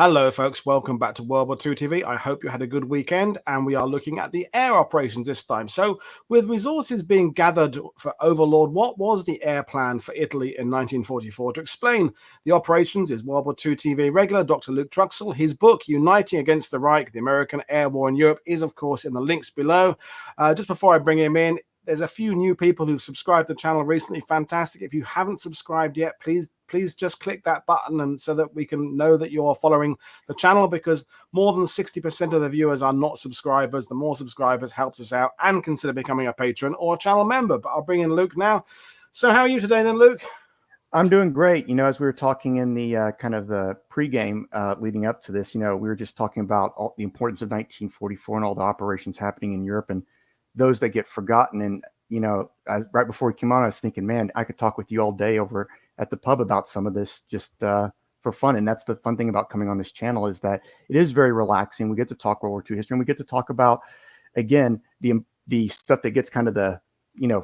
Hello, folks. Welcome back to World War II TV. I hope you had a good weekend, and we are looking at the air operations this time. So, with resources being gathered for Overlord, what was the air plan for Italy in 1944? To explain the operations is World War II TV regular Dr. Luke Truxal. His book, Uniting Against the Reich, the American Air War in Europe, is, of course, in the links below. Just before I bring him in, there's a few new people who've subscribed to the channel recently. Fantastic. If you haven't subscribed yet, please just click that button, and so that we can know that you're following the channel, because more than 60% of the viewers are not subscribers. The more subscribers helps us out, and consider becoming a patron or a channel member. But I'll bring in Luke now. So how are you today then, Luke? I'm doing great. As we were talking in the kind of the pregame leading up to this, we were just talking about all the importance of 1944 and all the operations happening in Europe and those that get forgotten. And, right before we came on, I was thinking, man, I could talk with you all day over at the pub about some of this just for fun. And that's the fun thing about coming on this channel, is that it is very relaxing. We get to talk World War II history, and we get to talk about, again, the stuff that gets kind of the,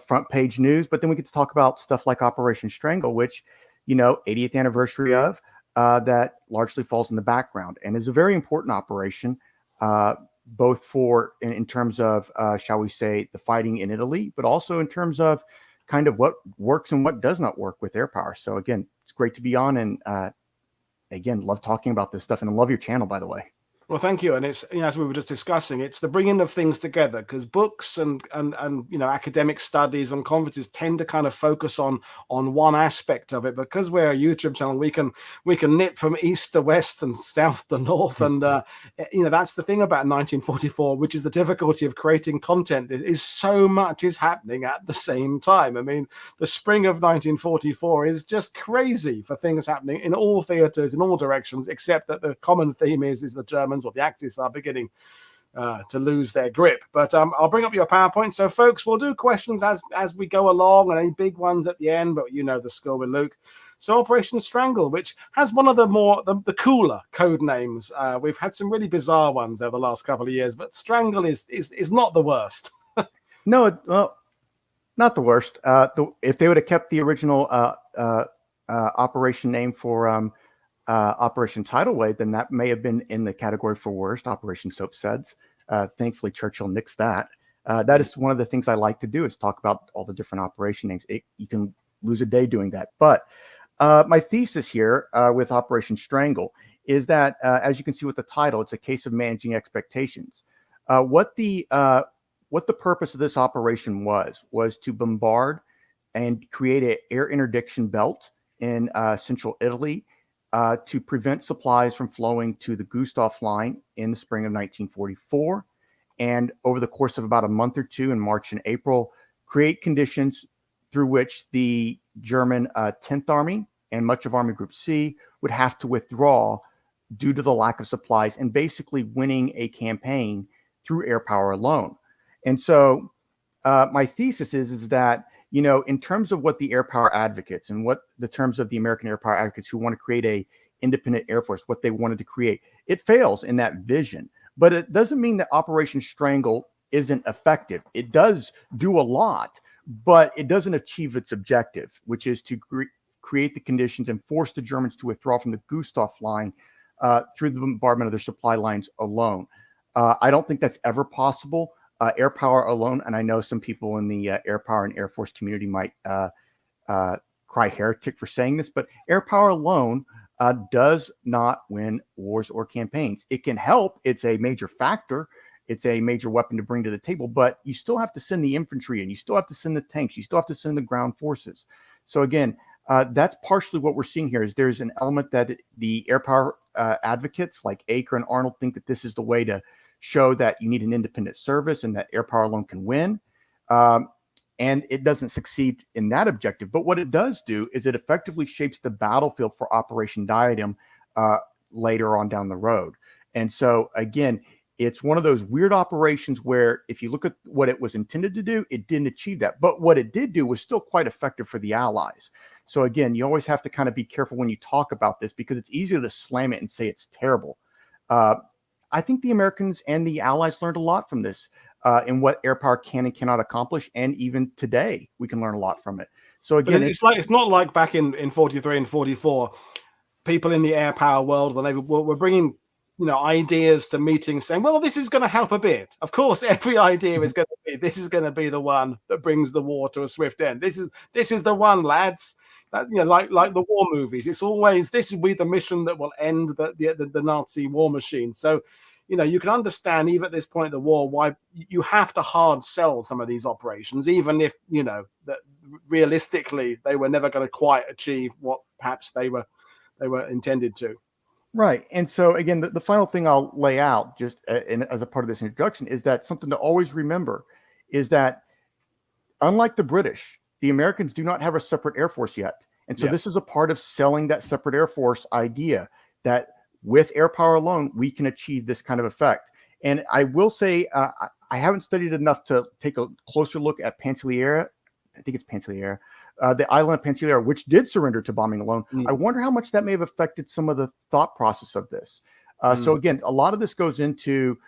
front page news, but then we get to talk about stuff like Operation Strangle, which, 80th anniversary of, that largely falls in the background and is a very important operation, both for in terms of, shall we say, the fighting in Italy, but also in terms of kind of what works and what does not work with air power. So again, it's great to be on, and again, love talking about this stuff, and I love your channel, by the way. Well, thank you. And it's, as we were just discussing, it's the bringing of things together, because books and academic studies and conferences tend to kind of focus on one aspect of it. Because we're a YouTube channel, we can nip from east to west and south to north, and that's the thing about 1944, which is the difficulty of creating content. Is so much is happening at the same time. I mean, the spring of 1944 is just crazy for things happening in all theaters, in all directions, except that the common theme is the Germans, or the Axis, are beginning to lose their grip. But I'll bring up your PowerPoint. So, folks, we'll do questions as we go along, and any big ones at the end, but you know the score with Luke. So, Operation Strangle, which has one of the cooler code names. We've had some really bizarre ones over the last couple of years, but Strangle is not the worst. No, well, not the worst. If they would have kept the original operation name for Operation Tidal Wave, then that may have been in the category for worst. Operation Soapsuds. Thankfully, Churchill nixed that. That is one of the things I like to do, is talk about all the different operation names. You can lose a day doing that. But my thesis here with Operation Strangle is that, as you can see with the title, it's a case of managing expectations. What the purpose of this operation was to bombard and create an air interdiction belt in central Italy, to prevent supplies from flowing to the Gustav line in the spring of 1944. And over the course of about a month or two, in March and April, create conditions through which the German 10th Army and much of Army Group C would have to withdraw due to the lack of supplies, and basically winning a campaign through air power alone. And so my thesis is that, in terms of what the air power advocates and what the terms of the American air power advocates who want to create a independent air force, what they wanted to create, it fails in that vision. But it doesn't mean that Operation Strangle isn't effective. It does do a lot, but it doesn't achieve its objective, which is to create the conditions and force the Germans to withdraw from the Gustav line through the bombardment of their supply lines alone. I don't think that's ever possible. Air power alone, and I know some people in the air power and Air Force community might cry heretic for saying this, but air power alone does not win wars or campaigns. It can help. It's a major factor. It's a major weapon to bring to the table, but you still have to send the infantry in. You still have to send the tanks. You still have to send the ground forces. So again, that's partially what we're seeing here. Is there's an element that the air power advocates like Aker and Arnold think that this is the way to show that you need an independent service and that air power alone can win. And it doesn't succeed in that objective. But what it does do is it effectively shapes the battlefield for Operation Diadem later on down the road. And so, again, it's one of those weird operations where if you look at what it was intended to do, it didn't achieve that. But what it did do was still quite effective for the Allies. So, again, you always have to kind of be careful when you talk about this, because it's easier to slam it and say it's terrible. I think the Americans and the Allies learned a lot from this in what air power can and cannot accomplish. And even today, we can learn a lot from it. So again, it's not like back in 43 and 44. people in the air power world, the Navy, were bringing, ideas to meetings saying, well, this is going to help a bit. Of course, every idea is going to be, this is going to be the one that brings the war to a swift end. This is the one, lads. That, like the war movies, it's always, this will be the mission that will end the Nazi war machine. So, you can understand even at this point in the war why you have to hard sell some of these operations, even if, that realistically they were never going to quite achieve what perhaps they were intended to. Right. And so, again, the final thing I'll lay out just as a part of this introduction is that something to always remember is that, unlike the British, the Americans do not have a separate Air Force yet. And so this is a part of selling that separate Air Force idea that with air power alone, we can achieve this kind of effect. And I will say, I haven't studied enough to take a closer look at Pantelleria. I think it's Pantelleria. The island of Pantelleria, which did surrender to bombing alone. I wonder how much that may have affected some of the thought process of this. So again, a lot of this goes into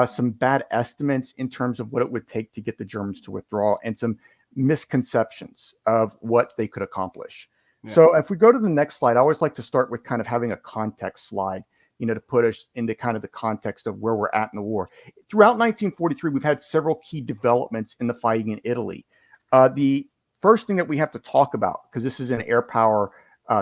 some bad estimates in terms of what it would take to get the Germans to withdraw and some misconceptions of what they could accomplish. Yeah. So if we go to the next slide, I always like to start with kind of having a context slide, to put us into kind of the context of where we're at in the war. Throughout 1943, we've had several key developments in the fighting in Italy. The first thing that we have to talk about, because this is an air power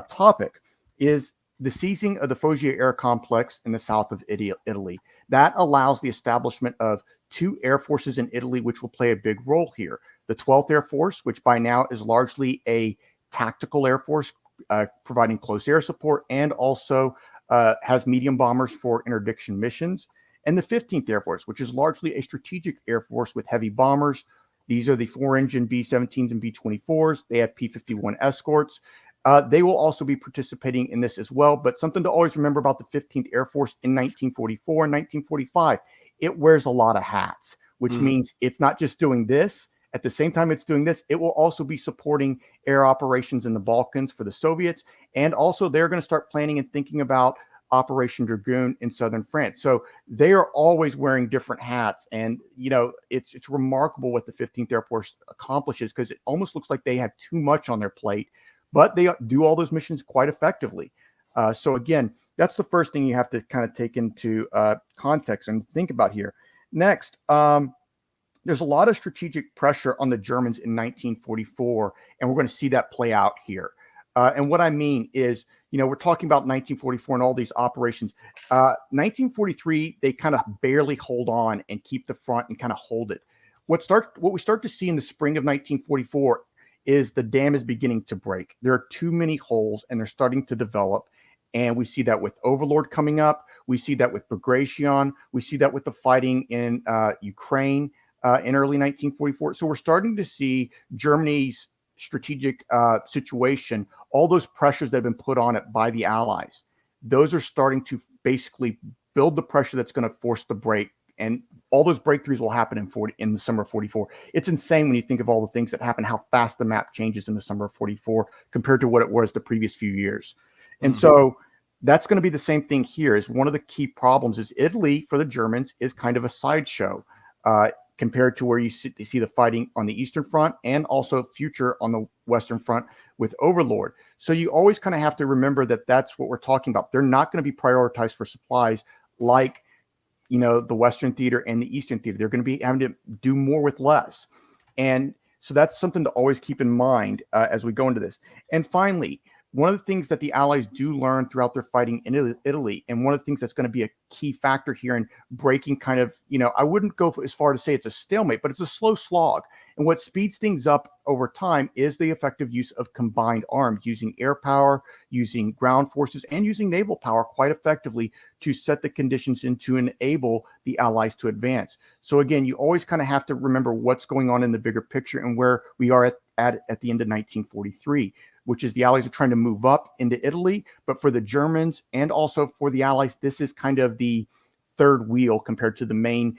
topic, is the seizing of the Foggia Air Complex in the south of Italy. That allows the establishment of two air forces in Italy, which will play a big role here. The 12th Air Force, which by now is largely a tactical air force, providing close air support, and also has medium bombers for interdiction missions. And the 15th Air Force, which is largely a strategic air force with heavy bombers. These are the 4-engine B-17s and B-24s. They have P-51 escorts. They will also be participating in this as well. But something to always remember about the 15th Air Force in 1944 and 1945, it wears a lot of hats, which means it's not just doing this. At the same time it's doing this, it will also be supporting air operations in the Balkans for the Soviets. And also they're going to start planning and thinking about Operation Dragoon in southern France. So they are always wearing different hats. And, it's remarkable what the 15th Air Force accomplishes, because it almost looks like they have too much on their plate, but they do all those missions quite effectively. So again, that's the first thing you have to kind of take into context and think about here. Next, there's a lot of strategic pressure on the Germans in 1944, and we're going to see that play out here. And what I mean is, we're talking about 1944 and all these operations. 1943, they kind of barely hold on and keep the front and kind of hold it. What we start to see in the spring of 1944 is the dam is beginning to break. There are too many holes, and they're starting to develop. And we see that with Overlord coming up. We see that with Bagration. We see that with the fighting in Ukraine in early 1944. So we're starting to see Germany's strategic situation, all those pressures that have been put on it by the Allies, those are starting to basically build the pressure that's going to force the break. And all those breakthroughs will happen in the summer of 44. It's insane when you think of all the things that happen, how fast the map changes in the summer of 44 compared to what it was the previous few years. And so that's going to be the same thing here. Is one of the key problems is Italy for the Germans is kind of a sideshow compared to where you see the fighting on the Eastern Front and also future on the Western Front with Overlord. So you always kind of have to remember that that's what we're talking about. They're not going to be prioritized for supplies like, the Western Theater and the Eastern Theater. They're going to be having to do more with less. And so that's something to always keep in mind as we go into this. And finally, one of the things that the Allies do learn throughout their fighting in Italy, and one of the things that's going to be a key factor here in breaking kind of, I wouldn't go as far to say it's a stalemate, but it's a slow slog. And what speeds things up over time is the effective use of combined arms, using air power, using ground forces, and using naval power quite effectively to set the conditions in to enable the Allies to advance. So again, you always kind of have to remember what's going on in the bigger picture and where we are at the end of 1943. Which is the Allies are trying to move up into Italy. But for the Germans and also for the Allies, this is kind of the third wheel compared to the main,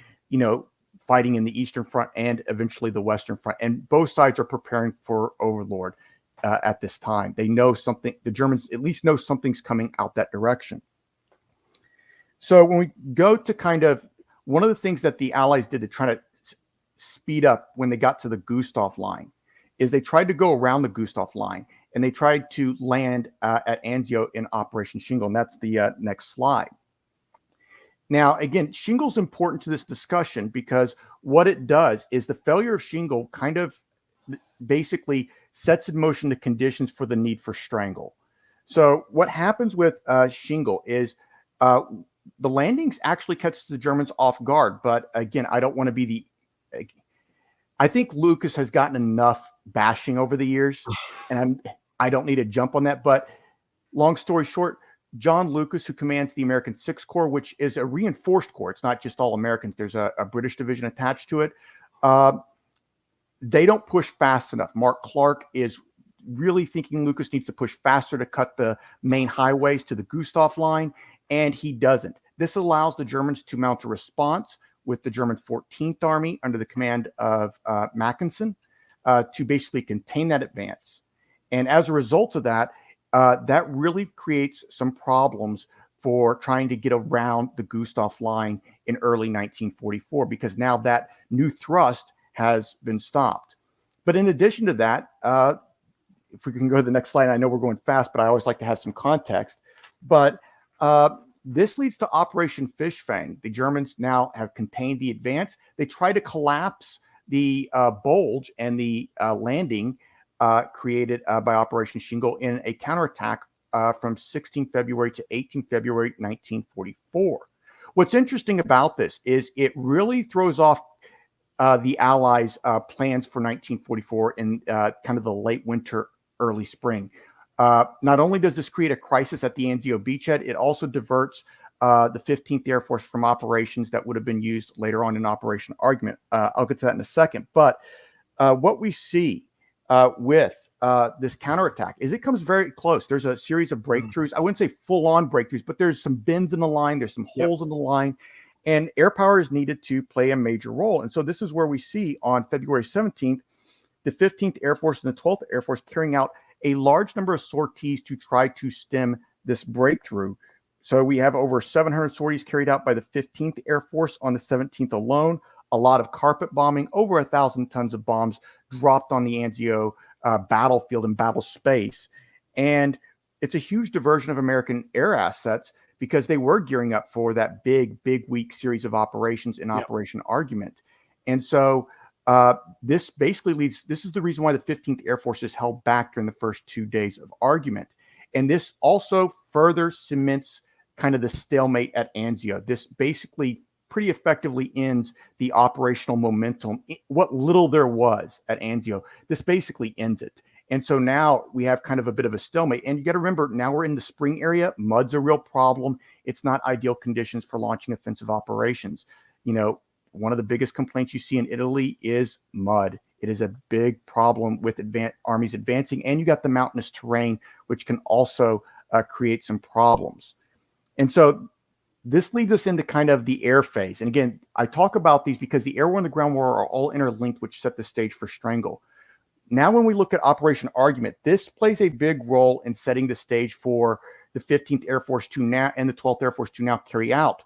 fighting in the Eastern Front and eventually the Western Front. And both sides are preparing for Overlord at this time. They know something, the Germans at least know something's coming out that direction. So when we go to kind of one of the things that the Allies did to try to speed up when they got to the Gustav line is they tried to go around the Gustav line. and they tried to land at Anzio in Operation Shingle. And that's the next slide. Now, again, Shingle is important to this discussion because what it does is the failure of Shingle kind of basically sets in motion the conditions for the need for Strangle. So what happens with Shingle is the landings actually catch the Germans off guard. But again, I don't want to be I think Lucas has gotten enough bashing over the years, and I don't need to jump on that. But long story short, John Lucas, who commands the American Sixth Corps, which is a reinforced corps. It's not just all Americans. There's a British division attached to it. They don't push fast enough. Mark Clark is really thinking Lucas needs to push faster to cut the main highways to the Gustav line, and he doesn't. This allows the Germans to mount a response with the German 14th Army under the command of Mackensen to basically contain that advance. And as a result of that, that really creates some problems for trying to get around the Gustav line in early 1944, because now that new thrust has been stopped. But in addition to that, if we can go to the next slide, I know we're going fast, but I always like to have some context. But this leads to Operation Fishfang. The Germans now have contained the advance. They try to collapse the bulge and the landing created by Operation Shingle in a counterattack from 16 February to 18 February 1944. What's interesting about this is it really throws off the Allies' plans for 1944 in kind of the late winter, early spring. Not only does this create a crisis at the Anzio beachhead, it also diverts the 15th Air Force from operations that would have been used later on in Operation Argument. I'll get to that in a second. But what we see with this counterattack is it comes very close. There's a series of breakthroughs. I wouldn't say full-on breakthroughs, but there's some bends in the line. There's some holes in the line. And air power is needed to play a major role. And so this is where we see on February 17th, the 15th Air Force and the 12th Air Force carrying out a large number of sorties to try to stem this breakthrough. So we have over 700 sorties carried out by the 15th Air Force on the 17th alone, a lot of carpet bombing, over 1,000 tons of bombs dropped on the Anzio battlefield and battle space. And it's a huge diversion of American air assets because they were gearing up for that big week series of operations in Operation Argument. And so this basically leads, this is the reason why the 15th Air Force is held back during the first 2 days of Argument. And this also further cements kind of the stalemate at Anzio. This basically pretty effectively ends the operational momentum, what little there was at Anzio. This basically ends it. And so now we have kind of a bit of a stalemate. And you got to remember, now we're in the spring area. Mud's a real problem. It's not ideal conditions for launching offensive operations. You know, one of the biggest complaints you see in Italy is mud. It is a big problem with armies advancing. And you got the mountainous terrain, which can also create some problems. And so this leads us into kind of the air phase. And again, I talk about these because the air war and the ground war are all interlinked, which set the stage for Strangle. Now, when we look at Operation Argument, this plays a big role in setting the stage for the 15th Air Force to now and the 12th Air Force to now carry out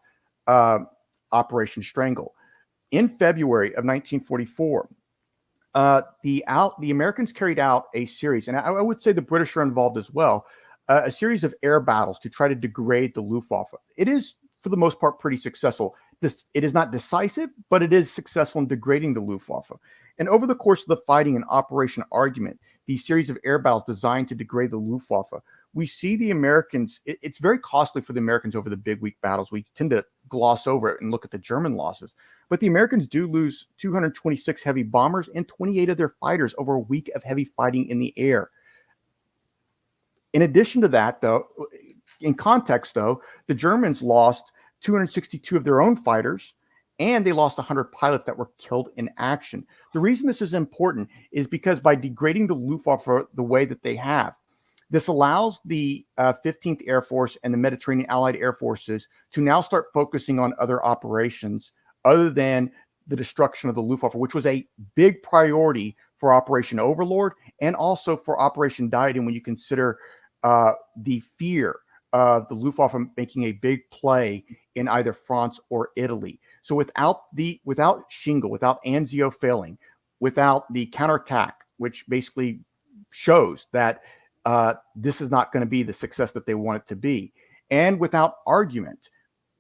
Operation Strangle. In February of 1944, the Americans carried out a series, and I would say the British are involved as well, a series of air battles to try to degrade the Luftwaffe. It is, for the most part, pretty successful. It is not decisive, but it is successful in degrading the Luftwaffe. And over the course of the fighting in Operation Argument, these series of air battles designed to degrade the Luftwaffe, we see the Americans, it's very costly for the Americans over the big week battles. We tend to gloss over it and look at the German losses. But the Americans do lose 226 heavy bombers and 28 of their fighters over a week of heavy fighting in the air. In addition to that, though, in context, though, the Germans lost 262 of their own fighters, and they lost 100 pilots that were killed in action. The reason this is important is because by degrading the Luftwaffe the way that they have, this allows the 15th Air Force and the Mediterranean Allied Air Forces to now start focusing on other operations other than the destruction of the Luftwaffe, which was a big priority for Operation Overlord and also for Operation Diadem when you consider the fear of the Luftwaffe making a big play in either France or Italy. So without Shingle, without Anzio failing, without the counterattack, which basically shows that this is not going to be the success that they want it to be. And without argument,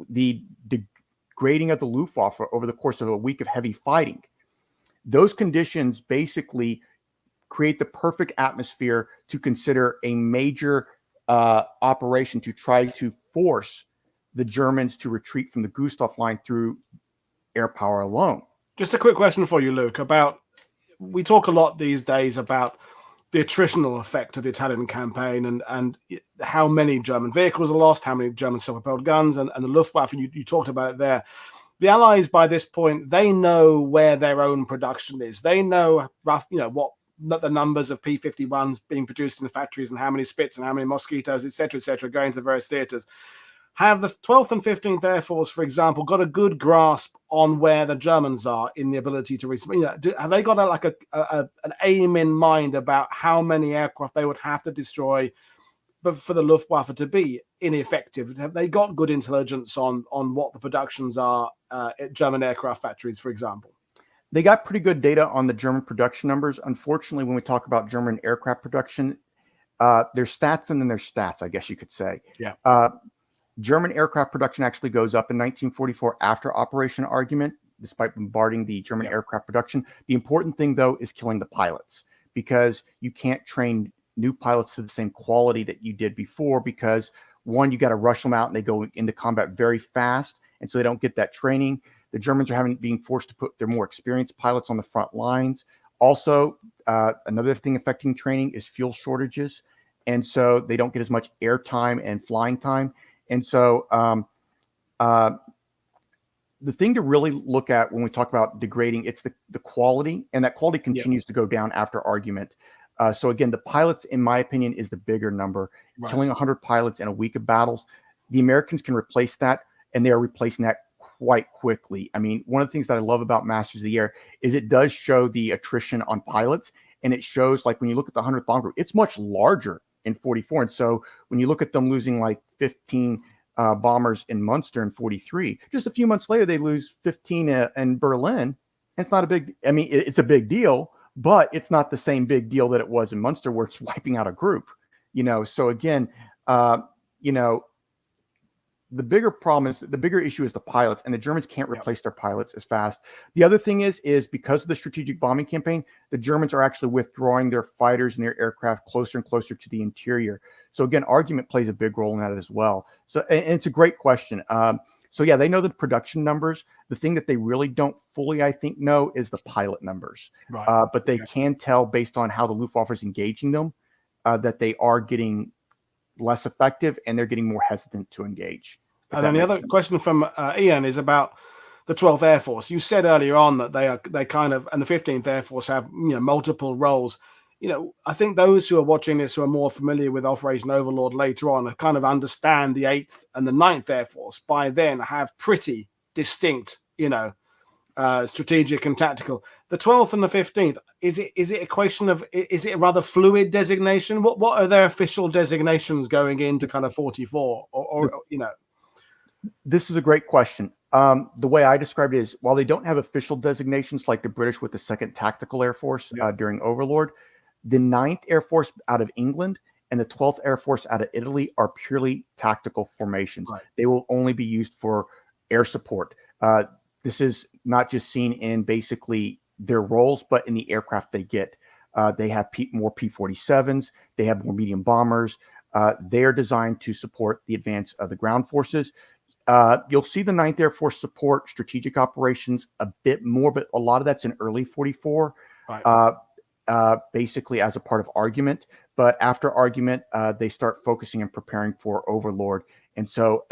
the degrading of the Luftwaffe over the course of a week of heavy fighting, those conditions basically create the perfect atmosphere to consider a major operation to try to force the Germans to retreat from the Gustav line through air power alone. Just a quick question for you, Luke, we talk a lot these days about the attritional effect of the Italian campaign and how many German vehicles are lost, how many German self-propelled guns, and the Luftwaffe, and you talked about it there. The Allies, by this point, they know where their own production is. They know what the numbers of P-51s being produced in the factories and how many Spits and how many Mosquitoes, et cetera, going to the various theaters. Have the 12th and 15th Air Force, for example, got a good grasp on where the Germans are in the ability to have they got an aim in mind about how many aircraft they would have to destroy but for the Luftwaffe to be ineffective? Have they got good intelligence on what the productions are at German aircraft factories, for example? They got pretty good data on the German production numbers. Unfortunately, when we talk about German aircraft production, there's stats and then there's stats, I guess you could say. Yeah. German aircraft production actually goes up in 1944 after Operation Argument, despite bombarding the German aircraft production. The important thing, though, is killing the pilots, because you can't train new pilots to the same quality that you did before, because one, you got to rush them out and they go into combat very fast, and so they don't get that training. The Germans are being forced to put their more experienced pilots on the front lines. Also, another thing affecting training is fuel shortages, and so they don't get as much air time and flying time. And so the thing to really look at when we talk about degrading, it's the quality, and that quality continues to go down after Argument. So again, the pilots, in my opinion, is the bigger number. Right. Killing 100 pilots in a week of battles, the Americans can replace that, and they are replacing that quite quickly. I mean, one of the things that I love about Masters of the Air is it does show the attrition on pilots, and it shows, like, when you look at the 100th Bomb Group, it's much larger in 44. And so when you look at them losing like 15 bombers in Munster in 43, just a few months later, they lose 15 in Berlin. It's not a big, I mean, it's a big deal, but it's not the same big deal that it was in Munster, where it's wiping out a group, So again, the bigger problem is, the bigger issue is the pilots, and the Germans can't replace their pilots as fast. The other thing is because of the strategic bombing campaign, the Germans are actually withdrawing their fighters and their aircraft closer and closer to the interior. So again, Argument plays a big role in that as well. So, and it's a great question. So yeah, they know the production numbers. The thing that they really don't fully, I think, know is the pilot numbers. Right. But they can tell, based on how the Luftwaffe is engaging them, that they are getting less effective and they're getting more hesitant to engage. And then the other question from Ian is about the 12th Air Force. You said earlier on that they kind of, and the 15th Air Force have multiple roles. I think those who are watching this, who are more familiar with Operation Overlord later on, kind of understand the 8th and the 9th Air Force by then have pretty distinct, strategic and tactical. The 12th and the 15th, is it a question of, is it a rather fluid designation? What are their official designations going into kind of 44 or This is a great question. The way I described it is, while they don't have official designations like the British with the 2nd Tactical Air Force during Overlord, the 9th Air Force out of England and the 12th Air Force out of Italy are purely tactical formations. Right. They will only be used for air support. This is not just seen in basically their roles, but in the aircraft they get. They have more P-47s. They have more medium bombers. They are designed to support the advance of the ground forces. You'll see the 9th Air Force support strategic operations a bit more, but a lot of that's in early 44, right. Basically as a part of Argument. But after Argument, they start focusing and preparing for Overlord. And so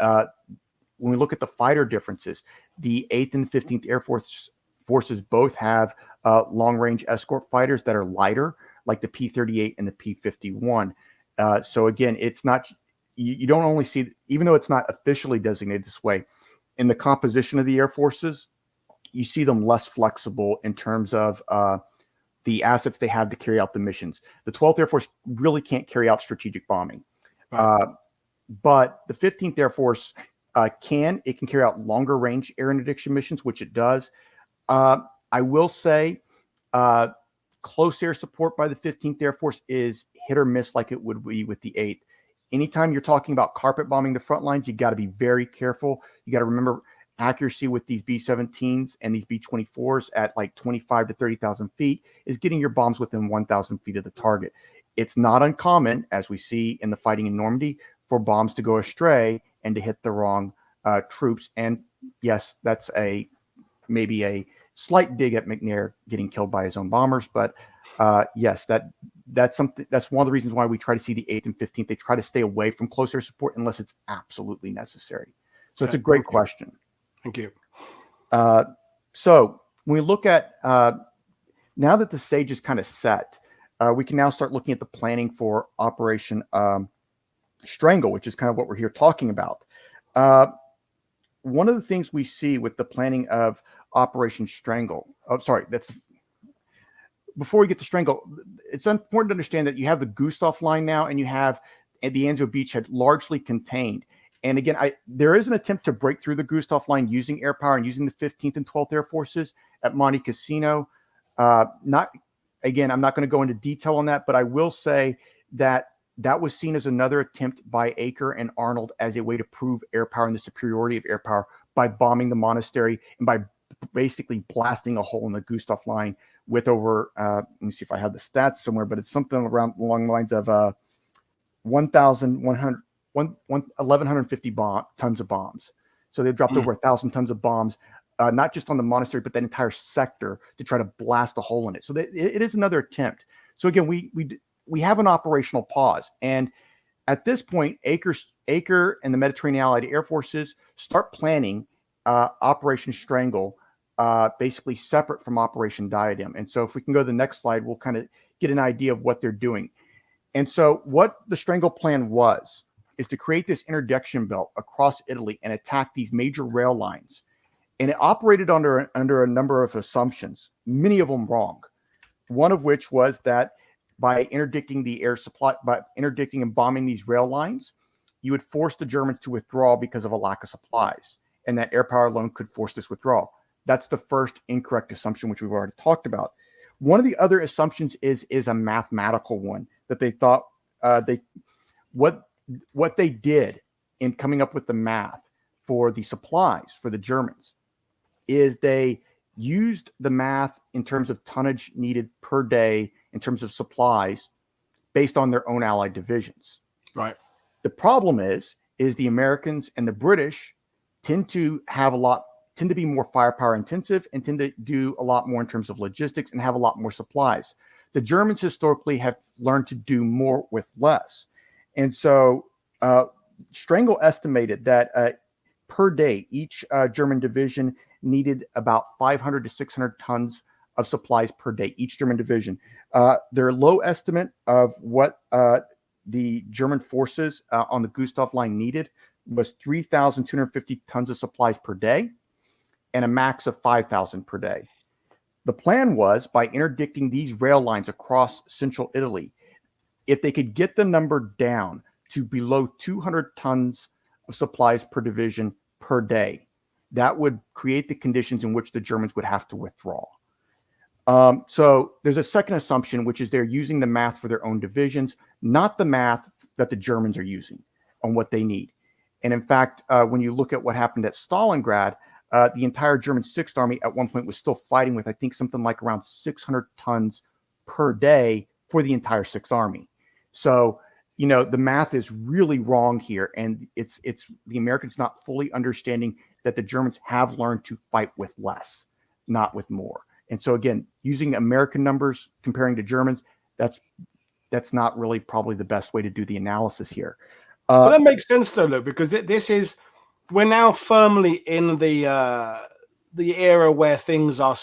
when we look at the fighter differences, the 8th and 15th Air Forces both have long-range escort fighters that are lighter, like the P-38 and the P-51. So again, it's not... You don't only see, even though it's not officially designated this way, in the composition of the Air Forces, you see them less flexible in terms of the assets they have to carry out the missions. The 12th Air Force really can't carry out strategic bombing. Right. But the 15th Air Force can carry out longer range air interdiction missions, which it does. I will say close air support by the 15th Air Force is hit or miss like it would be with the 8th. Anytime you're talking about carpet bombing the front lines, you got to be very careful. You got to remember accuracy with these B-17s and these B-24s at like 25 to 30,000 feet is getting your bombs within 1,000 feet of the target. It's not uncommon, as we see in the fighting in Normandy, for bombs to go astray and to hit the wrong troops. And yes, that's maybe a slight dig at McNair getting killed by his own bombers, but yes, that's something. That's one of the reasons why we try to see the 8th and 15th. They try to stay away from close air support unless it's absolutely necessary. So it's a great question. Thank you. So when we look at now that the stage is kind of set, we can now start looking at the planning for Operation Strangle, which is kind of what we're here talking about. One of the things we see with the planning of Operation Strangle, before we get to Strangle, it's important to understand that you have the Gustav line now, and you have the Anzio beachhead largely contained. And again, there is an attempt to break through the Gustav line using air power and using the 15th and 12th Air Forces at Monte Cassino. I'm not going to go into detail on that, but I will say that was seen as another attempt by Aker and Arnold as a way to prove air power and the superiority of air power by bombing the monastery and by basically blasting a hole in the Gustav line with over, let me see if I have the stats somewhere, but it's something along the lines of 1,150 tons of bombs. So they dropped over 1,000 tons of bombs, not just on the monastery, but that entire sector to try to blast a hole in it. So it is another attempt. So again, we have an operational pause. And at this point, Aker and the Mediterranean Allied Air Forces start planning Operation Strangle, basically separate from Operation Diadem. And so if we can go to the next slide, we'll kind of get an idea of what they're doing. And so what the Strangle plan is to create this interdiction belt across Italy and attack these major rail lines. And it operated under a number of assumptions, many of them wrong. One of which was that by interdicting the air supply, by interdicting and bombing these rail lines, you would force the Germans to withdraw because of a lack of supplies, and that air power alone could force this withdrawal. That's the first incorrect assumption, which we've already talked about. One of the other assumptions is a mathematical one that they thought what they did in coming up with the math for the supplies for the Germans is they used the math in terms of tonnage needed per day in terms of supplies based on their own allied divisions. Right. The problem is the Americans and the British tend to be more firepower intensive and tend to do a lot more in terms of logistics and have a lot more supplies. The Germans historically have learned to do more with less. And so Strangle estimated that per day, each German division needed about 500 to 600 tons of supplies per day, each German division. Their low estimate of what the German forces on the Gustav line needed was 3,250 tons of supplies per day and a max of 5,000 per day. The plan was, by interdicting these rail lines across central Italy, if they could get the number down to below 200 tons of supplies per division per day, that would create the conditions in which the Germans would have to withdraw. So there's a second assumption, which is they're using the math for their own divisions, not the math that the Germans are using on what they need. And in fact, when you look at what happened at Stalingrad, the entire German Sixth Army at one point was still fighting with, I think, something like around 600 tons per day for the entire Sixth Army. So, the math is really wrong here. And it's the Americans not fully understanding that the Germans have learned to fight with less, not with more. And so again, using American numbers, comparing to Germans, that's not really probably the best way to do the analysis here. But that makes sense though, Luke, because we're now firmly in the era where things are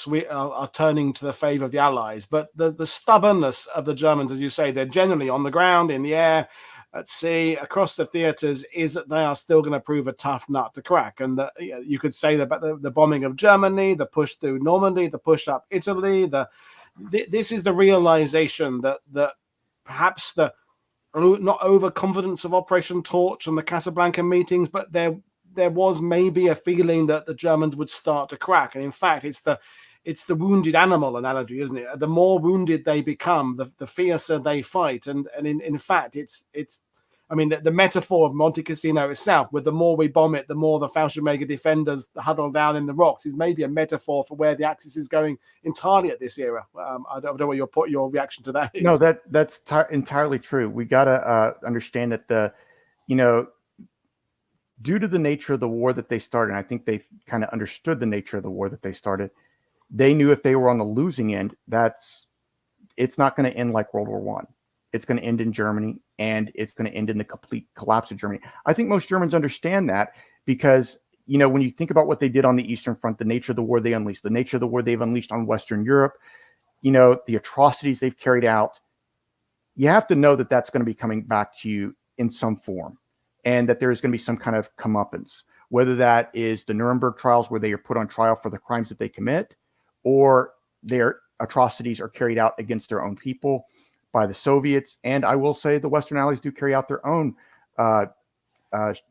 turning to the favor of the Allies. But the stubbornness of the Germans, as you say, they're generally on the ground, in the air, at sea, across the theaters, is that they are still going to prove a tough nut to crack. And you could say that the bombing of Germany, the push through Normandy, the push up Italy, this is the realization that perhaps the not overconfidence of Operation Torch and the Casablanca meetings, but there was maybe a feeling that the Germans would start to crack. And in fact, it's it's the wounded animal analogy, isn't it? The more wounded they become, the fiercer they fight. And in fact, it's I mean, the metaphor of Monte Cassino itself, with the more we bomb it, the more the Fallschirmjäger defenders huddle down in the rocks, is maybe a metaphor for where the Axis is going entirely at this era. I don't know what your reaction to that is. No, that's entirely true. We got to understand that due to the nature of the war that they started, and I think they kind of understood the nature of the war that they started, they knew if they were on the losing end, it's not going to end like World War One. It's going to end in Germany, and it's going to end in the complete collapse of Germany. I think most Germans understand that because, when you think about what they did on the Eastern Front, the nature of the war they unleashed, the nature of the war they've unleashed on Western Europe, the atrocities they've carried out, you have to know that that's going to be coming back to you in some form, and that there is going to be some kind of comeuppance, whether that is the Nuremberg trials where they are put on trial for the crimes that they commit, or their atrocities are carried out against their own people by the Soviets. And I will say the Western Allies do carry out their own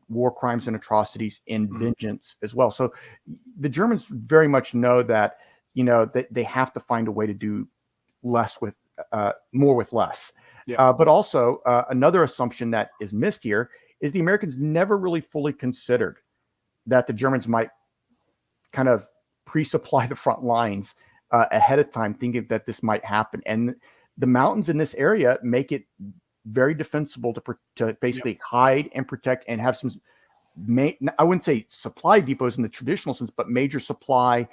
war crimes and atrocities in vengeance as well. So the Germans very much know that, that they have to find a way to do less with more with less. Yeah. But also another assumption that is missed here is the Americans never really fully considered that the Germans might kind of pre-supply the front lines ahead of time, thinking that this might happen. And the mountains in this area make it very defensible to basically hide and protect and have some, I wouldn't say supply depots in the traditional sense, but major supply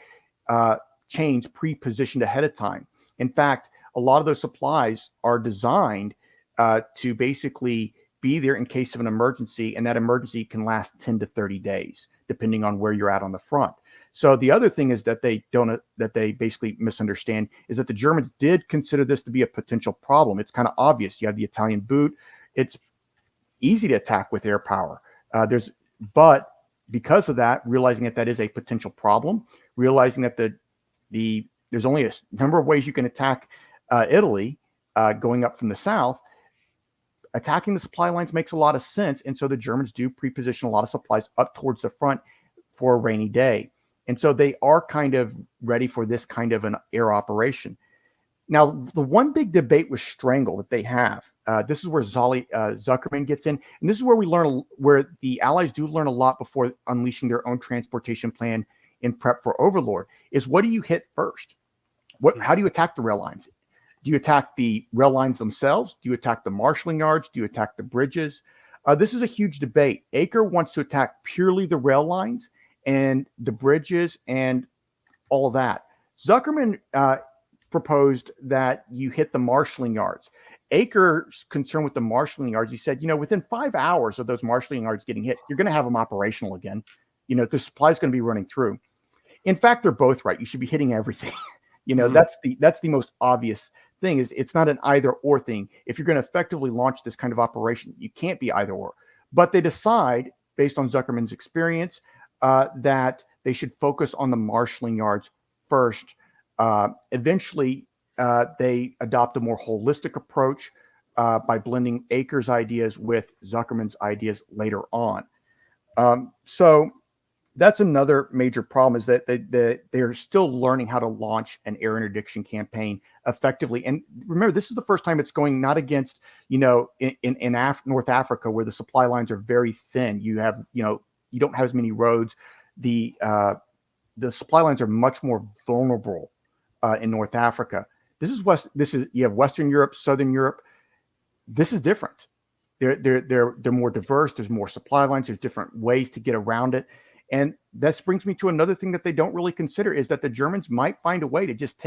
chains pre-positioned ahead of time. In fact, a lot of those supplies are designed to basically be there in case of an emergency, and that emergency can last 10 to 30 days, depending on where you're at on the front. So the other thing is that they basically misunderstand is that the Germans did consider this to be a potential problem. It's kind of obvious. You have the Italian boot. It's easy to attack with air power. But because of that, realizing that is a potential problem, realizing that there's only a number of ways you can attack Italy going up from the south. Attacking the supply lines makes a lot of sense, and so the Germans do pre-position a lot of supplies up towards the front for a rainy day. And so they are kind of ready for this kind of an air operation. Now, the one big debate with Strangle that they have, this is where Zuckerman gets in, and this is where where the Allies do learn a lot before unleashing their own transportation plan in prep for Overlord, is what do you hit first? How do you attack the rail lines? Do you attack the rail lines themselves? Do you attack the marshalling yards? Do you attack the bridges? This is a huge debate. Aker wants to attack purely the rail lines and the bridges and all of that. Zuckerman proposed that you hit the marshalling yards. Aker's concerned with the marshalling yards. He said, within 5 hours of those marshalling yards getting hit, you're going to have them operational again. The supply is going to be running through. In fact, they're both right. You should be hitting everything. That's the most obvious thing. Is it's not an either or thing. If you're going to effectively launch this kind of operation, you can't be either or. But they decide, based on Zuckerman's experience, that they should focus on the marshalling yards first. Eventually, they adopt a more holistic approach by blending Aker's ideas with Zuckerman's ideas later on. So that's another major problem, is that they're still learning how to launch an air interdiction campaign effectively. And remember, this is the first time it's going not against, in North Africa, where the supply lines are very thin. You have, you don't have as many roads. The supply lines are much more vulnerable in North Africa. You have Western Europe, Southern Europe. This is different. They're more diverse. There's more supply lines. There's different ways to get around it. And this brings me to another thing that they don't really consider, is that the Germans might find a way to just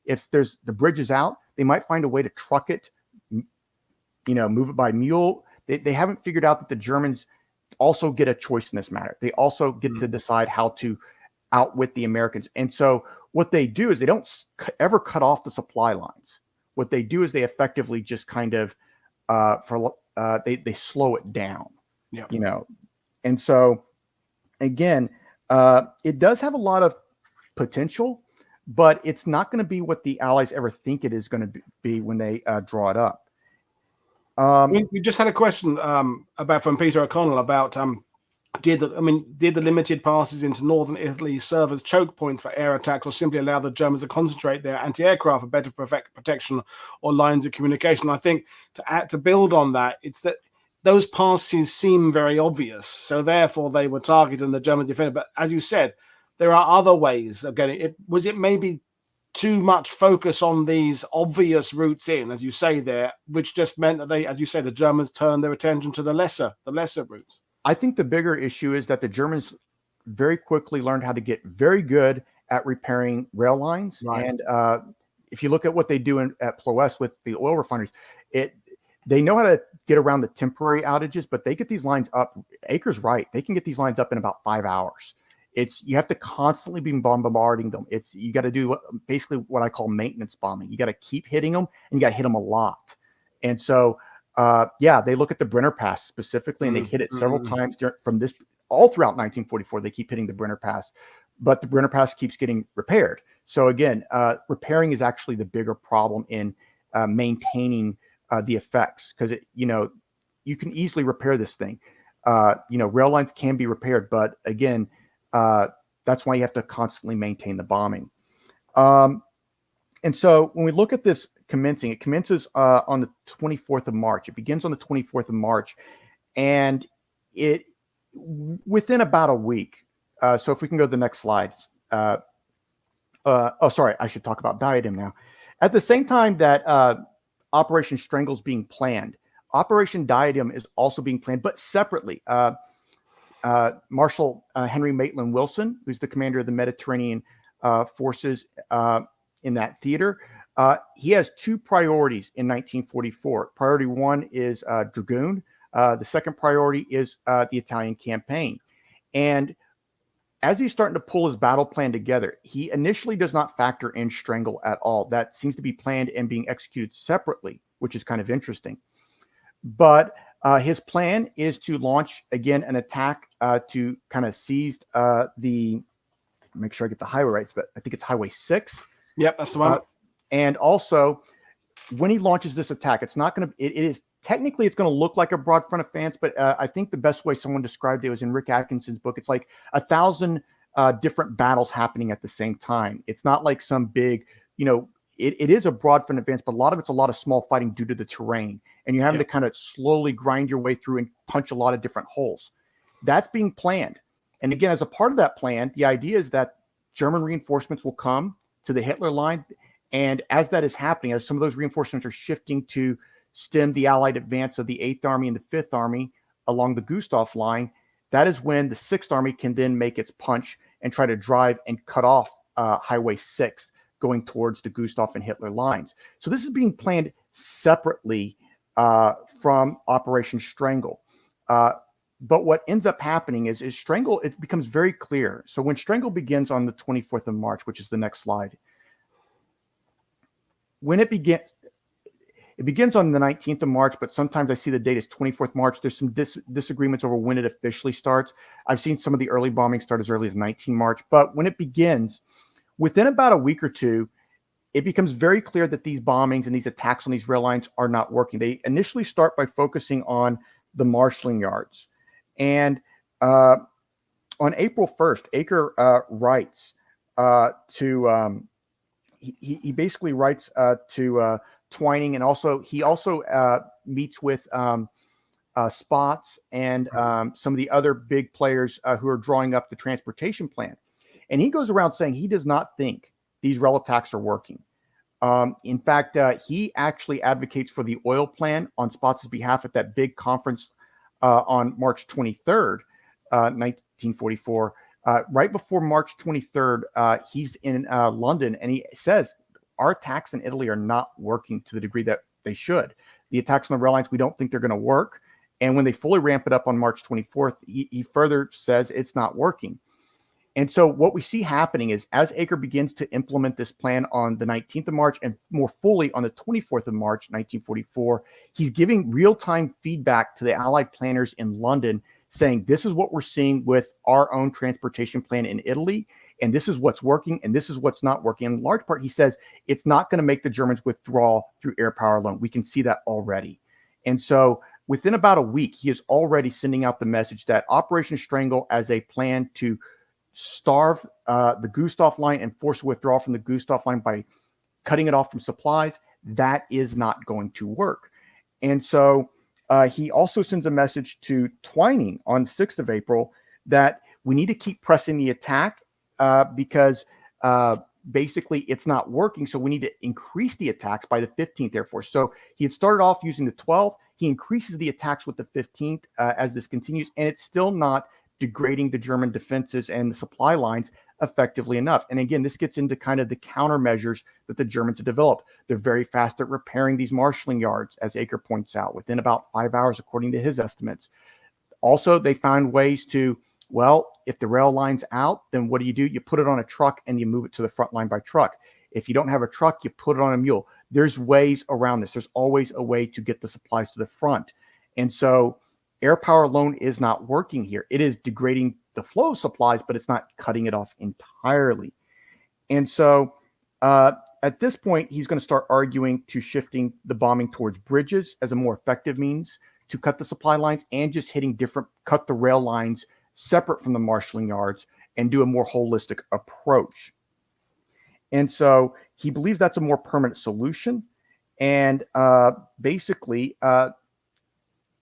if there's the bridge is out, they might find a way to truck it, move it by mule. They haven't figured out that the Germans also get a choice in this matter. They also get to decide how to outwit the Americans. And so what they do is they don't ever cut off the supply lines. What they do is they effectively just kind of they slow it down. Yeah. And so again, it does have a lot of potential, but it's not going to be what the Allies ever think it is going to be when they draw it up. We just had a question from Peter O'Connell about did the limited passes into northern Italy serve as choke points for air attacks, or simply allow the Germans to concentrate their anti-aircraft for better protection or lines of communication? I think to build on that, it's that those passes seem very obvious, so therefore they were targeted and the German defended. But as you said, there are other ways of getting it. Was it maybe too much focus on these obvious routes in, as you say there, which just meant that they, as you say, the Germans turned their attention to the lesser routes? I think the bigger issue is that the Germans very quickly learned how to get very good at repairing rail lines. Right. And if you look at what they do at Ploest with the oil refineries, they know how to get around the temporary outages, but they get these lines up. Aker's right. They can get these lines up in about 5 hours. You have to constantly be bombarding them. You got to do basically what I call maintenance bombing. You got to keep hitting them, and you got to hit them a lot. And so, they look at the Brenner Pass specifically, and they hit it several times from this all throughout 1944. They keep hitting the Brenner Pass, but the Brenner Pass keeps getting repaired. So again, repairing is actually the bigger problem in maintaining the effects, because you can easily repair this thing. Rail lines can be repaired, but again, that's why you have to constantly maintain the bombing. And so when we look at this commencing, it commences on the 24th of March. It begins on the 24th of March, and it within about a week. So if we can go to the next slide. Sorry, I should talk about diadem now. At the same time that Operation Strangle is being planned, Operation Diadem is also being planned, but separately. Marshal Henry Maitland Wilson, who's the commander of the Mediterranean forces in that theater, he has two priorities in 1944. Priority one is Dragoon. The second priority is the Italian campaign. And as he's starting to pull his battle plan together, he initially does not factor in Strangle at all. That seems to be planned and being executed separately, which is kind of interesting. But his plan is to launch, again, an attack to kind of seize make sure I get the highway right. I think it's Highway 6. Yep, that's the one. And also, when he launches this attack, it's not going to, it is technically, it's going to look like a broad front advance, but I think the best way someone described it was in Rick Atkinson's book. It's like 1,000 different battles happening at the same time. It's not like some big, it is a broad front advance, but a lot of small fighting due to the terrain. And you're having to kind of slowly grind your way through and punch a lot of different holes. That's being planned. And again, as a part of that plan, the idea is that German reinforcements will come to the Hitler line. And as that is happening, as some of those reinforcements are shifting to stem the Allied advance of the 8th Army and the 5th Army along the Gustav line, that is when the 6th Army can then make its punch and try to drive and cut off Highway 6 going towards the Gustav and Hitler lines. So this is being planned separately from Operation Strangle. But what ends up happening is Strangle, it becomes very clear. So when Strangle begins on the 24th of March, which is the next slide, when it begins on the 19th of March, but sometimes I see the date is 24th March. There's some disagreements over when it officially starts. I've seen some of the early bombings start as early as 19 March. But when it begins, within about a week or two, it becomes very clear that these bombings and these attacks on these rail lines are not working. They initially start by focusing on the marshalling yards. And on April 1st, Aker writes he basically writes to Twining, and he also meets with Spots and some of the other big players who are drawing up the transportation plan. And he goes around saying he does not think these rail attacks are working. In fact, he actually advocates for the oil plan on Spots' behalf at that big conference on March 23rd, 1944. Right before March 23rd, he's in London, and he says, our attacks in Italy are not working to the degree that they should. The attacks on the rail lines, we don't think they're going to work. And when they fully ramp it up on March 24th, he further says it's not working. And so what we see happening is as Aker begins to implement this plan on the 19th of March and more fully on the 24th of March, 1944, he's giving real-time feedback to the Allied planners in London saying, this is what we're seeing with our own transportation plan in Italy, and this is what's working, and this is what's not working. In large part, he says, it's not going to make the Germans withdraw through air power alone. We can see that already. And so within about a week, he is already sending out the message that Operation Strangle as a plan to starve the Gustav line and force a withdrawal from the Gustav line by cutting it off from supplies, that is not going to work. And so he also sends a message to Twining on the 6th of April that we need to keep pressing the attack because basically it's not working. So we need to increase the attacks by the 15th Air Force. So he had started off using the 12th. He increases the attacks with the 15th as this continues, and it's still not degrading the German defenses and the supply lines effectively enough. And again, this gets into kind of the countermeasures that the Germans have developed. They're very fast at repairing these marshalling yards, as Aker points out, within about 5 hours, according to his estimates. Also, they found ways to, well, if the rail line's out, then what do? You put it on a truck and you move it to the front line by truck. If you don't have a truck, you put it on a mule. There's ways around this. There's always a way to get the supplies to the front. And so air power alone is not working here. It is degrading the flow of supplies, but it's not cutting it off entirely. And so at this point, he's going to start arguing to shifting the bombing towards bridges as a more effective means to cut the supply lines, and just cut the rail lines separate from the marshalling yards and do a more holistic approach. And so he believes that's a more permanent solution. And basically,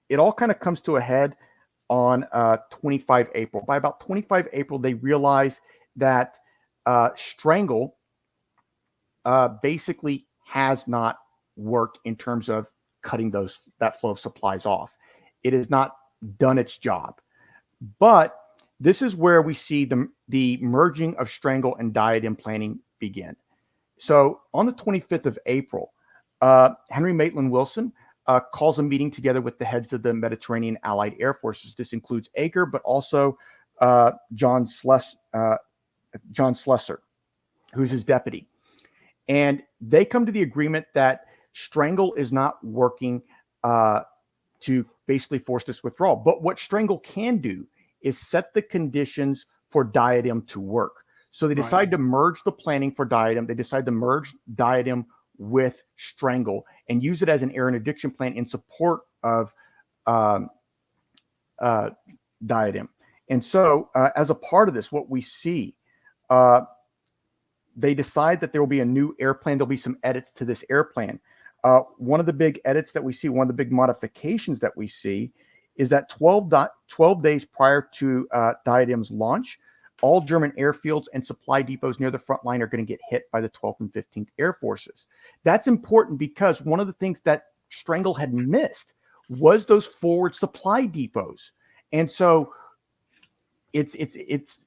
it all kind of comes to a head on 25 April. By about 25 April, they realize that Strangle basically has not worked in terms of cutting that flow of supplies off. It has not done its job. But this is where we see the merging of Strangle and diadem planning begin. So on the 25th of April, Henry Maitland Wilson calls a meeting together with the heads of the Mediterranean Allied Air Forces. This includes Aker, but also John Slessor, who's his deputy. And they come to the agreement that Strangle is not working to basically force this withdrawal. But what Strangle can do is set the conditions for diadem to work. So they decide to merge the planning for diadem. They decide to merge diadem with Strangle and use it as an air interdiction plan in support of diadem. And so as a part of this, what we see, they decide that there will be a new airplane. There'll be some edits to this airplane. One of the big edits that we see, one of the big modifications that we see, is that 12 days prior to diadem's launch, all German airfields and supply depots near the front line are going to get hit by the 12th and 15th Air Forces. That's important because one of the things that Strangle had missed was those forward supply depots. And so it's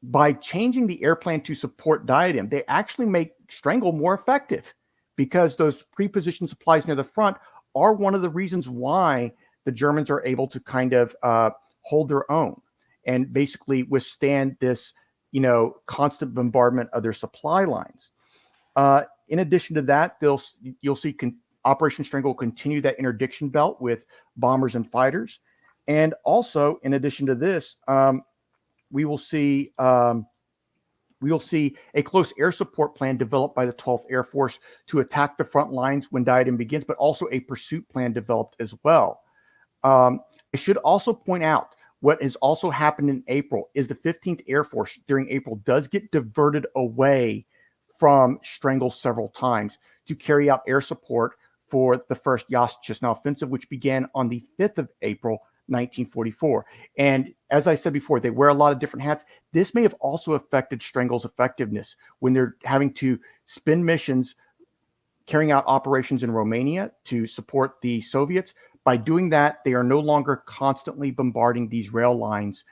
by changing the airplane to support diadem, they actually make Strangle more effective, because those pre-positioned supplies near the front are one of the reasons why the Germans are able to kind of hold their own and basically withstand this, constant bombardment of their supply lines. In addition to that, you'll see Operation Strangle continue that interdiction belt with bombers and fighters. And also, in addition to this, we will see a close air support plan developed by the 12th Air Force to attack the front lines when diadem begins, but also a pursuit plan developed as well. I should also point out what has also happened in April is the 15th Air Force during April does get diverted away from Strangle several times to carry out air support for the first Yas-Chisna offensive, which began on the 5th of April, 1944. And as I said before, they wear a lot of different hats. This may have also affected Strangle's effectiveness when they're having to spin missions, carrying out operations in Romania to support the Soviets. By doing that, they are no longer constantly bombarding these rail lines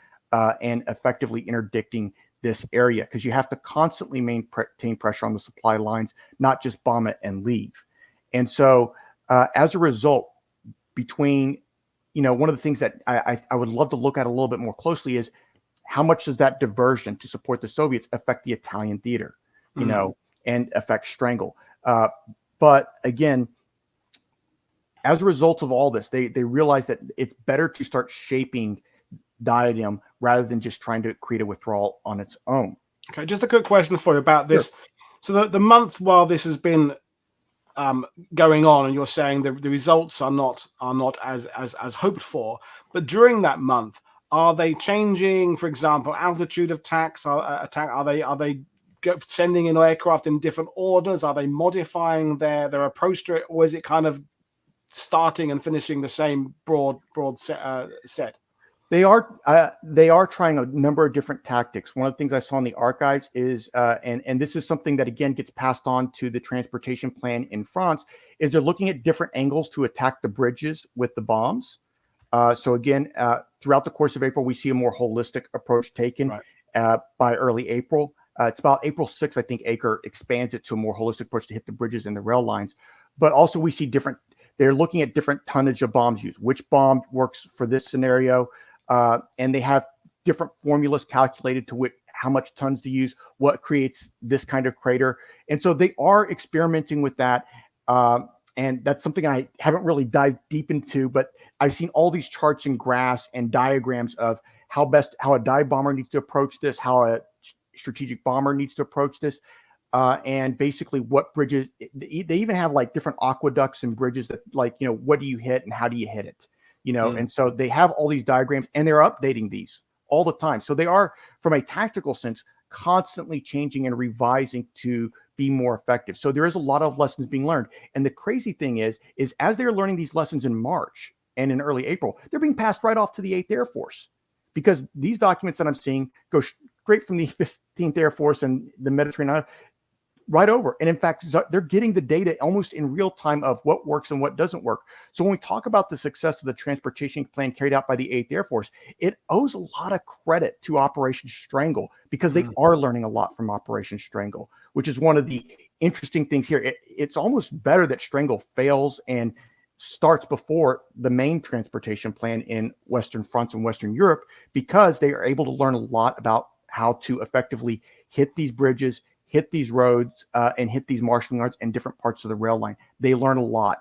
and effectively interdicting this area, because you have to constantly maintain pressure on the supply lines, not just bomb it and leave. And so as a result, between, one of the things that I would love to look at a little bit more closely is how much does that diversion to support the Soviets affect the Italian theater, and affect Strangle. But again, as a result of all this, they realize that it's better to start shaping diadem rather than just trying to create a withdrawal on its own. Okay, just a quick question for you about this. Sure. So the month while this has been going on, and you're saying the results are not as hoped for. But during that month, are they changing? For example, altitude of attacks. Are they sending in aircraft in different orders? Are they modifying their approach to it, or is it kind of starting and finishing the same broad set? They are trying a number of different tactics. One of the things I saw in the archives is, and this is something that again gets passed on to the transportation plan in France, is they're looking at different angles to attack the bridges with the bombs. So again, throughout the course of April, we see a more holistic approach taken. Right. By early April. It's about April 6th, I think Acre expands it to a more holistic approach to hit the bridges and the rail lines. But also we see they're looking at different tonnage of bombs used. Which bomb works for this scenario? And they have different formulas calculated to how much tons to use, what creates this kind of crater. And so they are experimenting with that. And that's something I haven't really dived deep into, but I've seen all these charts and graphs and diagrams of how a dive bomber needs to approach this, how a strategic bomber needs to approach this. And basically what bridges, they even have like different aqueducts and bridges that like, what do you hit and how do you hit it? And so they have all these diagrams and they're updating these all the time. So they are, from a tactical sense, constantly changing and revising to be more effective. So there is a lot of lessons being learned. And the crazy thing is as they're learning these lessons in March and in early April, they're being passed right off to the 8th Air Force, because these documents that I'm seeing go straight from the 15th Air Force and the Mediterranean right over. And in fact, they're getting the data almost in real time of what works and what doesn't work. So when we talk about the success of the transportation plan carried out by the 8th Air Force, it owes a lot of credit to Operation Strangle, because they are learning a lot from Operation Strangle, which is one of the interesting things here. It's almost better that Strangle fails and starts before the main transportation plan in Western France and Western Europe, because they are able to learn a lot about how to effectively hit these bridges, hit these roads, and hit these marshalling yards and different parts of the rail line. They learn a lot.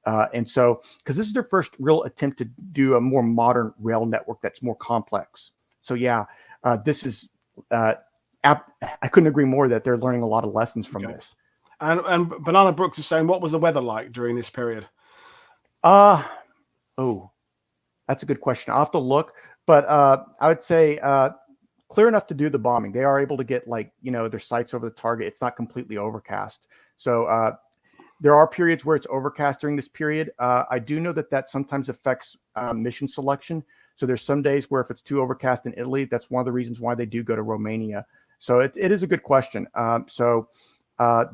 And so, because this is their first real attempt to do a more modern rail network that's more complex. So yeah, this is, I couldn't agree more that they're learning a lot of lessons from this. And Banana Brooks is saying, what was the weather like during this period? Oh, that's a good question. I'll have to look, but I would say clear enough to do the bombing. They are able to get their sights over the target. It's not completely overcast. So there are periods where it's overcast during this period. I do know that sometimes affects mission selection. So there's some days where if it's too overcast in Italy, that's one of the reasons why they do go to Romania. So it is a good question.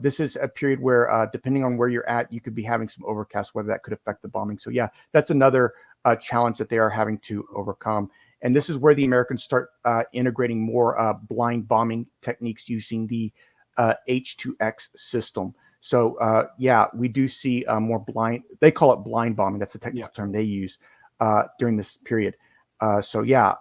This is a period where depending on where you're at, you could be having some overcast weather that could affect the bombing. So yeah, that's another challenge that they are having to overcome. And this is where the Americans start integrating more blind bombing techniques using the H2X system. So yeah, we do see more blind, they call it blind bombing. That's the technical term they use during this period. So yeah,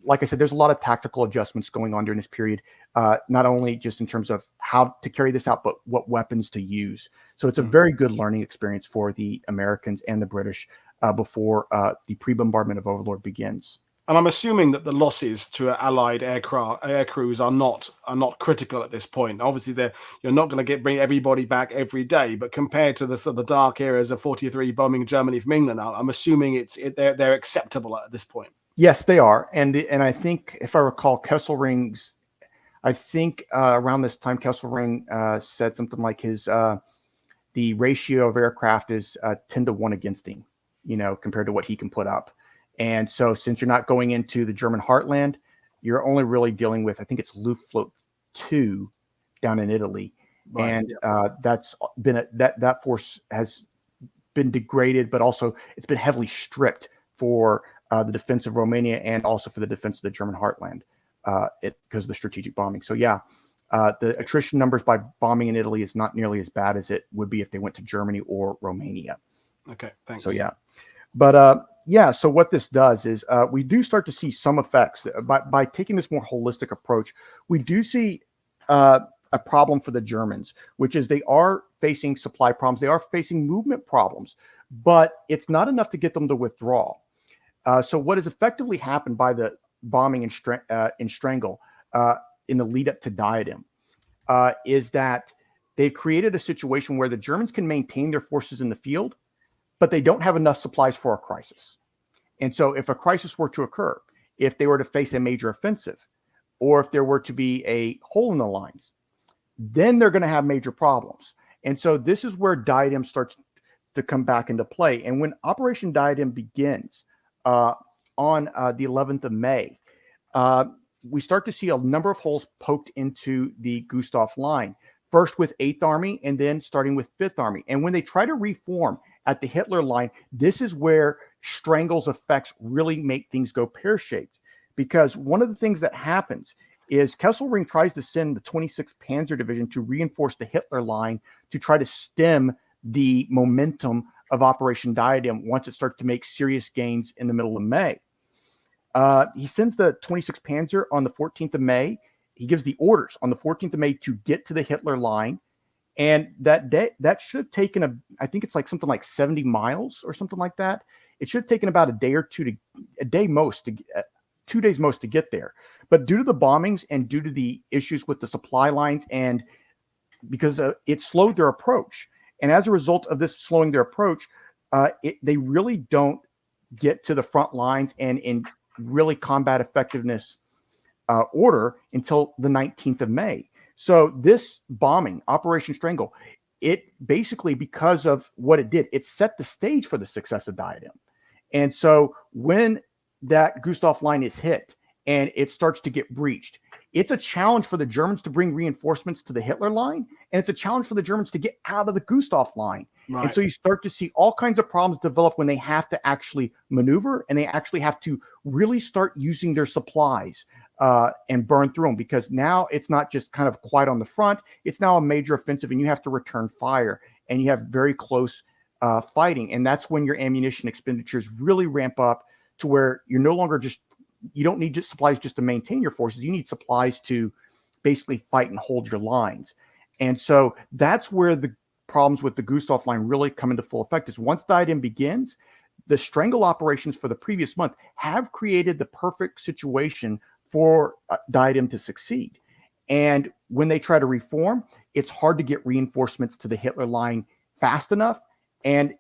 like I said, there's a lot of tactical adjustments going on during this period, not only just in terms of how to carry this out, but what weapons to use. So it's a very good learning experience for the Americans and the British before the pre-bombardment of Overlord begins. And I'm assuming that the losses to Allied air crews are not critical at this point. Obviously, you're not going to bring everybody back every day, but compared to the sort of the dark eras of 43 bombing Germany from England, I'm assuming they're acceptable at this point. Yes, they are, and I think if I recall, Kesselring's, I think around this time, Kesselring said something like the ratio of aircraft is 10-1 against him, compared to what he can put up. And so since you're not going into the German heartland, you're only really dealing with, I think it's Luftflotte 2 down in Italy. Right. And that's been that force has been degraded, but also it's been heavily stripped for the defense of Romania and also for the defense of the German heartland because of the strategic bombing. So yeah, the attrition numbers by bombing in Italy is not nearly as bad as it would be if they went to Germany or Romania. Okay, thanks. So yeah, but yeah, so what this does is we do start to see some effects by taking this more holistic approach. We do see a problem for the Germans, which is they are facing supply problems. They are facing movement problems, but it's not enough to get them to withdraw. So what has effectively happened by the bombing in Strangle in the lead up to Diadem is that they've created a situation where the Germans can maintain their forces in the field, but they don't have enough supplies for a crisis. And so if a crisis were to occur, if they were to face a major offensive, or if there were to be a hole in the lines, then they're going to have major problems. And so this is where diadem starts to come back into play. And when Operation Diadem begins on the 11th of May, we start to see a number of holes poked into the Gustav line, first with 8th Army and then starting with 5th Army. And when they try to reform at the Hitler line, this is where Strangle's effects really make things go pear-shaped. Because one of the things that happens is Kesselring tries to send the 26th Panzer Division to reinforce the Hitler line to try to stem the momentum of Operation Diadem once it starts to make serious gains in the middle of May. He sends the 26th Panzer on the 14th of May. He gives the orders on the 14th of May to get to the Hitler line. And that day, that should have taken I think it's like something like 70 miles or something like that. It should have taken about a day or two, a day most, 2 days most to get there. But due to the bombings and due to the issues with the supply lines, and because it slowed their approach, and as a result of this slowing their approach, they really don't get to the front lines and in really combat effectiveness order until the 19th of May. So this bombing, Operation Strangle, it basically, because of what it did, it set the stage for the success of Diadem. And so when that Gustav line is hit and it starts to get breached, it's a challenge for the Germans to bring reinforcements to the Hitler line, and it's a challenge for the Germans to get out of the Gustav line. Right. And so you start to see all kinds of problems develop when they have to actually maneuver, and they actually have to really start using their supplies and burn through them, because now it's not just kind of quiet on the front, it's now a major offensive, and you have to return fire, and you have very close fighting. And that's when your ammunition expenditures really ramp up to where you're no longer you don't need just supplies just to maintain your forces. You need supplies to basically fight and hold your lines. And so that's where the problems with the Gustav line really come into full effect, is once Diadem begins, the Strangle operations for the previous month have created the perfect situation for Diadem to succeed. And when they try to reform, it's hard to get reinforcements to the Hitler line fast enough. And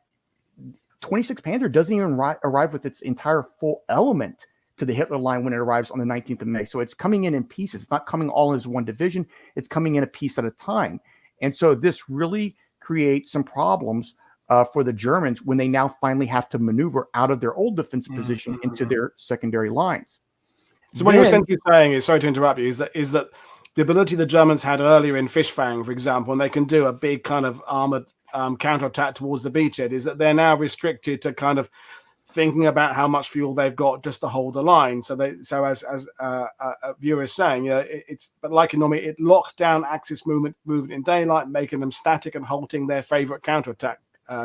26th Panzer doesn't even arrive with its entire full element to the Hitler line when it arrives on the 19th of May. So it's coming in pieces. It's not coming all as one division. It's coming in a piece at a time. And so this really creates some problems for the Germans when they now finally have to maneuver out of their old defensive position into their secondary lines. So what you're essentially saying is, sorry to interrupt you, is that the ability the Germans had earlier in Fischfang, for example, and they can do a big kind of armored counterattack towards the beachhead, is that they're now restricted to kind of thinking about how much fuel they've got just to hold the line. So as a viewer is saying, but like in normally, it locked down Axis movement in daylight, making them static and halting their favorite counterattack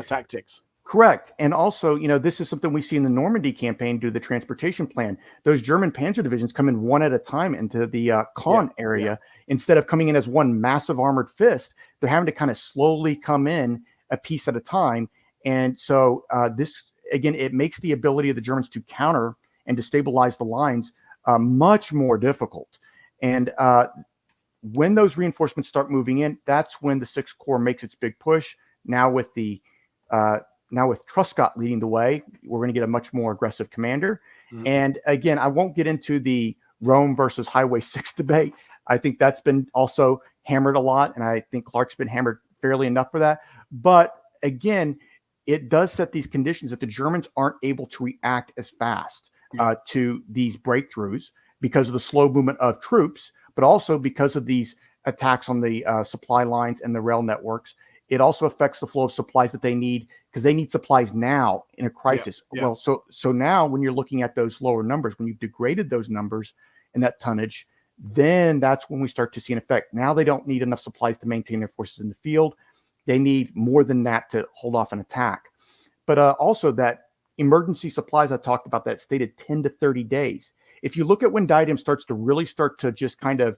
tactics. Correct. And also, this is something we see in the Normandy campaign due to the transportation plan. Those German panzer divisions come in one at a time into the Caen area. Instead of coming in as one massive armored fist, they're having to kind of slowly come in a piece at a time. And so this, again, it makes the ability of the Germans to counter and destabilize the lines much more difficult. And when those reinforcements start moving in, that's when the 6th Corps makes its big push. Now with Truxal leading the way, we're going to get a much more aggressive commander. Mm-hmm. And again, I won't get into the Rome versus Highway 6 debate. I think that's been also hammered a lot, and I think Clark's been hammered fairly enough for that. But again, it does set these conditions that the Germans aren't able to react as fast to these breakthroughs because of the slow movement of troops, but also because of these attacks on the supply lines and the rail networks. It also affects the flow of supplies that they need, because they need supplies now in a crisis. Well, so now when you're looking at those lower numbers, when you've degraded those numbers and that tonnage, then that's when we start to see an effect. Now they don't need enough supplies to maintain their forces in the field. They need more than that to hold off an attack. But also that emergency supplies I talked about, that stated 10 to 30 days. If you look at when Diadem starts to just kind of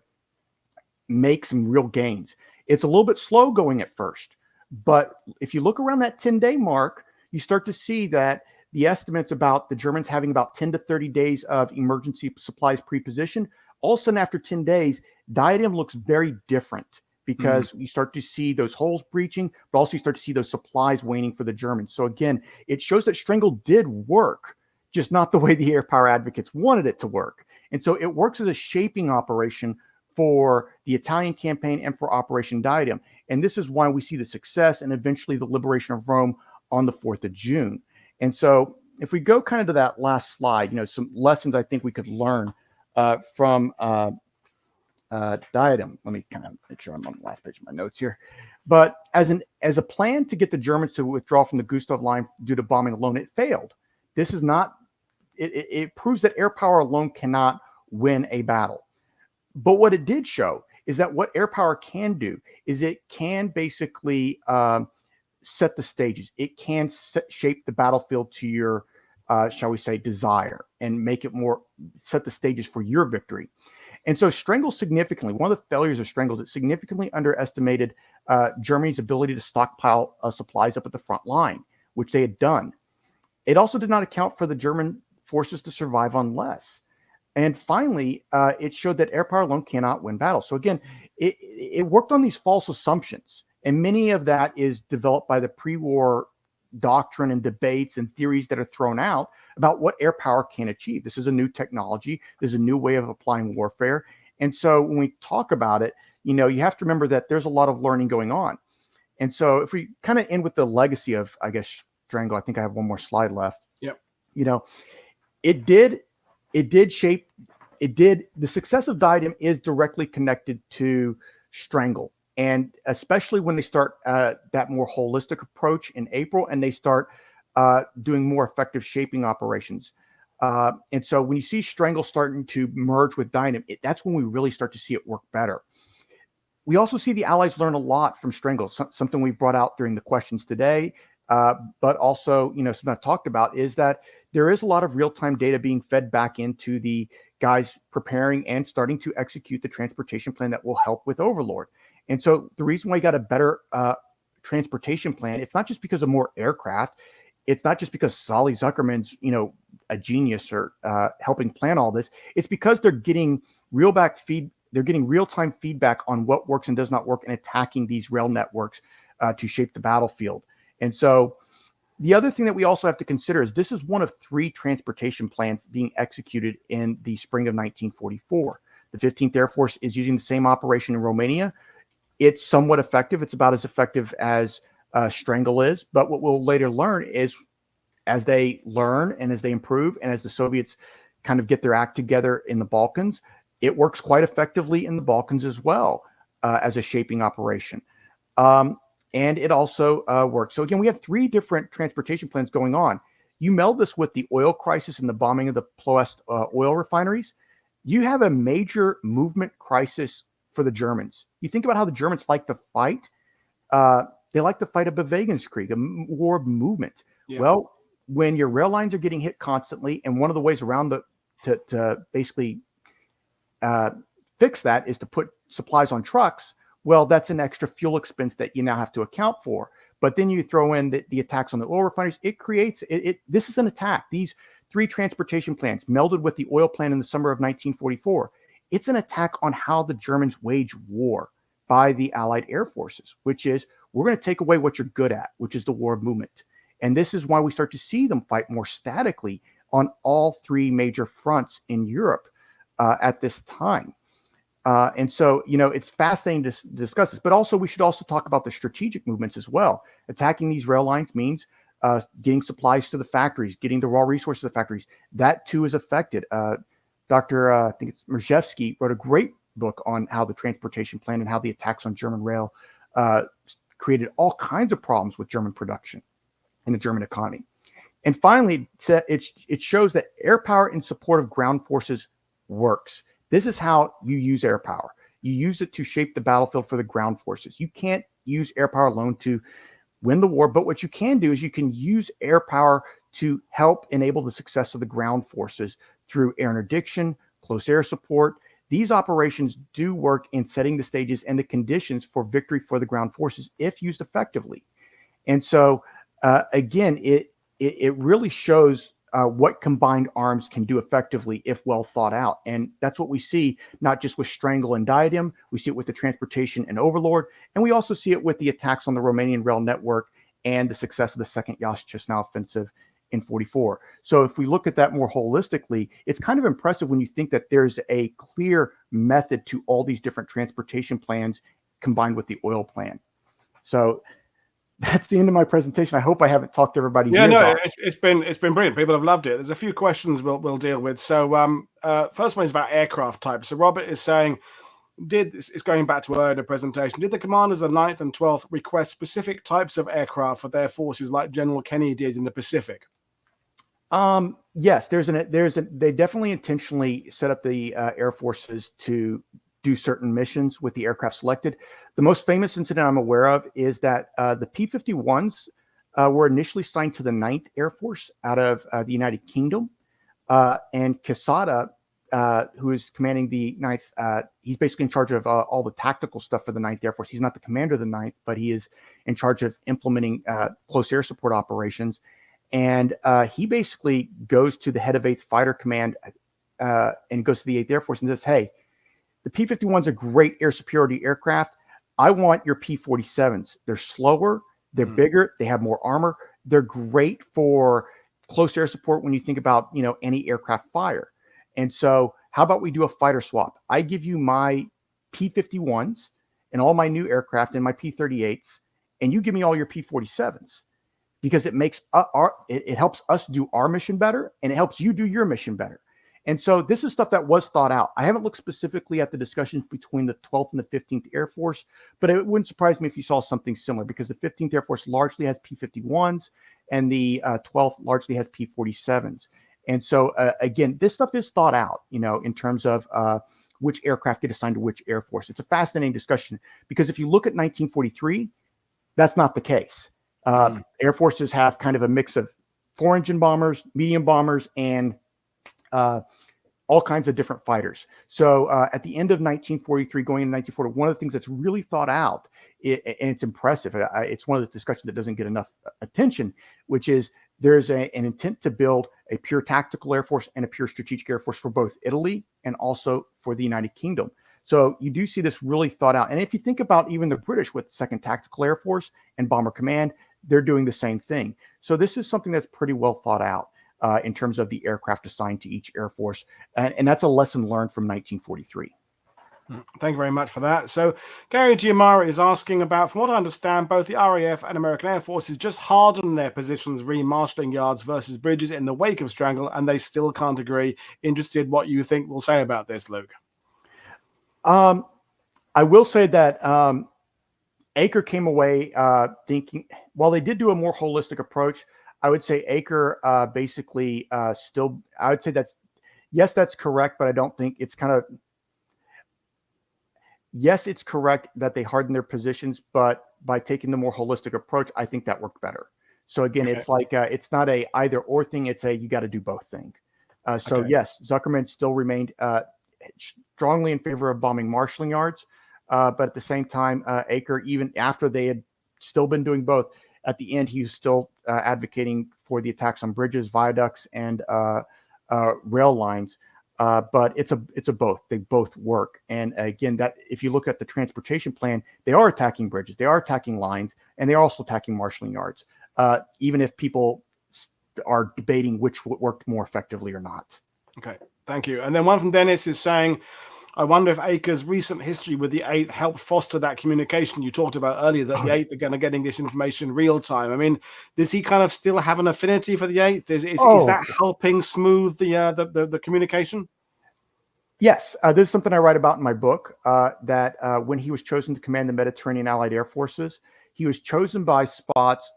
make some real gains, it's a little bit slow going at first. But if you look around that 10-day mark, you start to see that the estimates about the Germans having about 10 to 30 days of emergency supplies pre-positioned, all of a sudden after 10 days, Diadem looks very different, because you start to see those holes breaching, but also you start to see those supplies waning for the Germans. So again, it shows that Strangle did work, just not the way the air power advocates wanted it to work. And so it works as a shaping operation for the Italian campaign and for Operation Diadem. And this is why we see the success and eventually the liberation of Rome on the 4th of June. And so if we go kind of to that last slide, some lessons I think we could learn from Diadem. Let me kind of make sure I'm on the last page of my notes here. But as a plan to get the Germans to withdraw from the Gustav line due to bombing alone, it failed. This is not, it proves that air power alone cannot win a battle. But what it did show is that what air power can do is it can basically set the stages. It can shape the battlefield to your, shall we say, desire, and make it more, set the stages for your victory. And so Strangle significantly, one of the failures of Strangle is it significantly underestimated Germany's ability to stockpile supplies up at the front line, which they had done. It also did not account for the German forces to survive on less. And finally, it showed that air power alone cannot win battles. So again, it worked on these false assumptions. And many of that is developed by the pre-war doctrine and debates and theories that are thrown out about what air power can achieve. This is a new technology. There's a new way of applying warfare. And so when we talk about it, you have to remember that there's a lot of learning going on. And so if we kind of end with the legacy of, I guess, Strangle, I think I have one more slide left. Yep. The success of Diadem is directly connected to Strangle. And especially when they start that more holistic approach in April, and they start doing more effective shaping operations. And so when you see Strangle starting to merge with Diadem, that's when we really start to see it work better. We also see the Allies learn a lot from Strangle, something we brought out during the questions today, but also, something I've talked about is that there is a lot of real-time data being fed back into the guys preparing and starting to execute the transportation plan that will help with Overlord. And so the reason why you got a better transportation plan, it's not just because of more aircraft. It's not just because Solly Zuckerman's, a genius or helping plan all this. It's because they're getting real-time feedback on what works and does not work and attacking these rail networks to shape the battlefield. And so the other thing that we also have to consider is this is one of 3 transportation plans being executed in the spring of 1944. The 15th Air Force is using the same operation in Romania. It's somewhat effective. It's about as effective as Strangle is. But what we'll later learn is as they learn and as they improve and as the Soviets kind of get their act together in the Balkans, it works quite effectively in the Balkans as well as a shaping operation. And it also works. So again, we have 3 different transportation plans going on. You meld this with the oil crisis and the bombing of the Ploest oil refineries, you have a major movement crisis for the Germans. You think about how the Germans like to fight. They like to fight a Bewegungskrieg, a war of movement. Yeah. Well, when your rail lines are getting hit constantly, and one of the ways around to basically fix that is to put supplies on trucks, well, that's an extra fuel expense that you now have to account for. But then you throw in the attacks on the oil refineries. It creates this is an attack. These 3 transportation plans melded with the oil plan in the summer of 1944. It's an attack on how the Germans wage war by the Allied air forces, which is we're going to take away what you're good at, which is the war of movement. And this is why we start to see them fight more statically on all 3 major fronts in Europe at this time. And so, it's fascinating to discuss this, but also we should also talk about the strategic movements as well. Attacking these rail lines means getting supplies to the factories, getting the raw resources to the factories. That too is affected. Dr. I think it's Merzhevsky wrote a great book on how the transportation plan and how the attacks on German rail created all kinds of problems with German production and the German economy. And finally, it shows that air power in support of ground forces works. This is how you use air power. You use it to shape the battlefield for the ground forces. You can't use air power alone to win the war, but what you can do is you can use air power to help enable the success of the ground forces through air interdiction, close air support. These operations do work in setting the stages and the conditions for victory for the ground forces if used effectively. And so, again, it really shows what combined arms can do effectively if well thought out. And that's what we see, not just with Strangle and Diadem, we see it with the Transportation and Overlord, and we also see it with the attacks on the Romanian rail network and the success of the Second Yas-Chesnau offensive in 44. So if we look at that more holistically, it's kind of impressive when you think that there's a clear method to all these different transportation plans combined with the oil plan. So that's the end of my presentation. I hope I haven't talked to everybody's ears off. It's been brilliant. People have loved it. There's a few questions we'll deal with. So first one is about aircraft types. So Robert is saying, it's going back to earlier in the presentation, did the commanders of 9th and 12th request specific types of aircraft for their forces like General Kenny did in the Pacific? Yes, they definitely intentionally set up the air forces to do certain missions with the aircraft selected. The most famous incident I'm aware of is that the P-51s were initially signed to the 9th Air Force out of the United Kingdom, and Quesada, who is commanding the 9th, he's basically in charge of all the tactical stuff for the 9th Air Force. He's not the commander of the 9th, but he is in charge of implementing close air support operations. And he basically goes to the head of 8th Fighter Command and goes to the 8th Air Force and says, hey, the P-51's a great air superiority aircraft. I want your P-47s. They're slower, they're bigger, they have more armor. They're great for close air support when you think about, anti-aircraft fire. And so how about we do a fighter swap? I give you my P-51s and all my new aircraft and my P-38s, and you give me all your P-47s. Because it makes it helps us do our mission better, and it helps you do your mission better. And so this is stuff that was thought out. I haven't looked specifically at the discussions between the 12th and the 15th Air Force, but it wouldn't surprise me if you saw something similar, because the 15th Air Force largely has P-51s, and the 12th largely has P-47s. And so again, this stuff is thought out, in terms of which aircraft get assigned to which Air Force. It's a fascinating discussion, because if you look at 1943, that's not the case. Air forces have kind of a mix of 4-engine bombers, medium bombers, and all kinds of different fighters. So at the end of 1943, going into 1940, one of the things that's really thought out, and it's impressive, it's one of the discussions that doesn't get enough attention, which is there's an intent to build a pure tactical air force and a pure strategic air force for both Italy and also for the United Kingdom. So you do see this really thought out. And if you think about even the British with 2nd Tactical Air Force and Bomber Command, they're doing the same thing. So this is something that's pretty well thought out in terms of the aircraft assigned to each Air Force. And that's a lesson learned from 1943. Thank you very much for that. So Gary Giamara is asking about, from what I understand, both the RAF and American Air Forces just hardened their positions re-marshalling yards versus bridges in the wake of Strangle, and they still can't agree. Interested what you think we'll say about this, Luke. I will say that Aker came away thinking, while they did do a more holistic approach, I would say Aker basically still, I would say yes, that's correct, but I don't think it's yes, it's correct that they hardened their positions, but by taking the more holistic approach, I think that worked better. So again, okay. It's like, it's not a either or thing, it's a, you got to do both thing. So okay. Yes, Zuckerman still remained strongly in favor of bombing marshalling yards. But at the same time, Aker, even after they had still been doing both, at the end, he was still advocating for the attacks on bridges, viaducts, and rail lines. But it's a both. They both work. And again, that if you look at the transportation plan, they are attacking bridges, they are attacking lines, and they're also attacking marshalling yards. Even if people are debating which worked more effectively or not. Okay, thank you. And then one from Dennis is saying, I wonder if Aker's recent history with the 8th helped foster that communication you talked about earlier, that the 8th are going to getting this information real time. I mean, does he kind of still have an affinity for the 8th? Is that helping smooth the communication? Yes, this is something I write about in my book, that when he was chosen to command the Mediterranean Allied Air Forces, he was chosen by Spots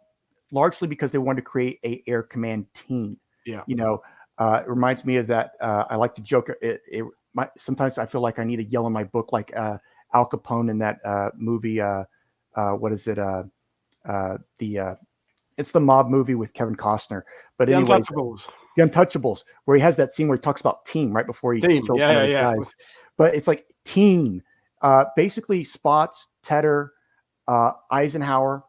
largely because they wanted to create a air command team. Yeah. It reminds me of that. I like to joke. Sometimes I feel like I need to yell in my book, like Al Capone in that movie. What is it? It's the mob movie with Kevin Costner. But The anyways, Untouchables. The Untouchables, where he has that scene where he talks about team right before he kills one of those guys. But it's like team. Basically, Spots, Tedder, Eisenhower,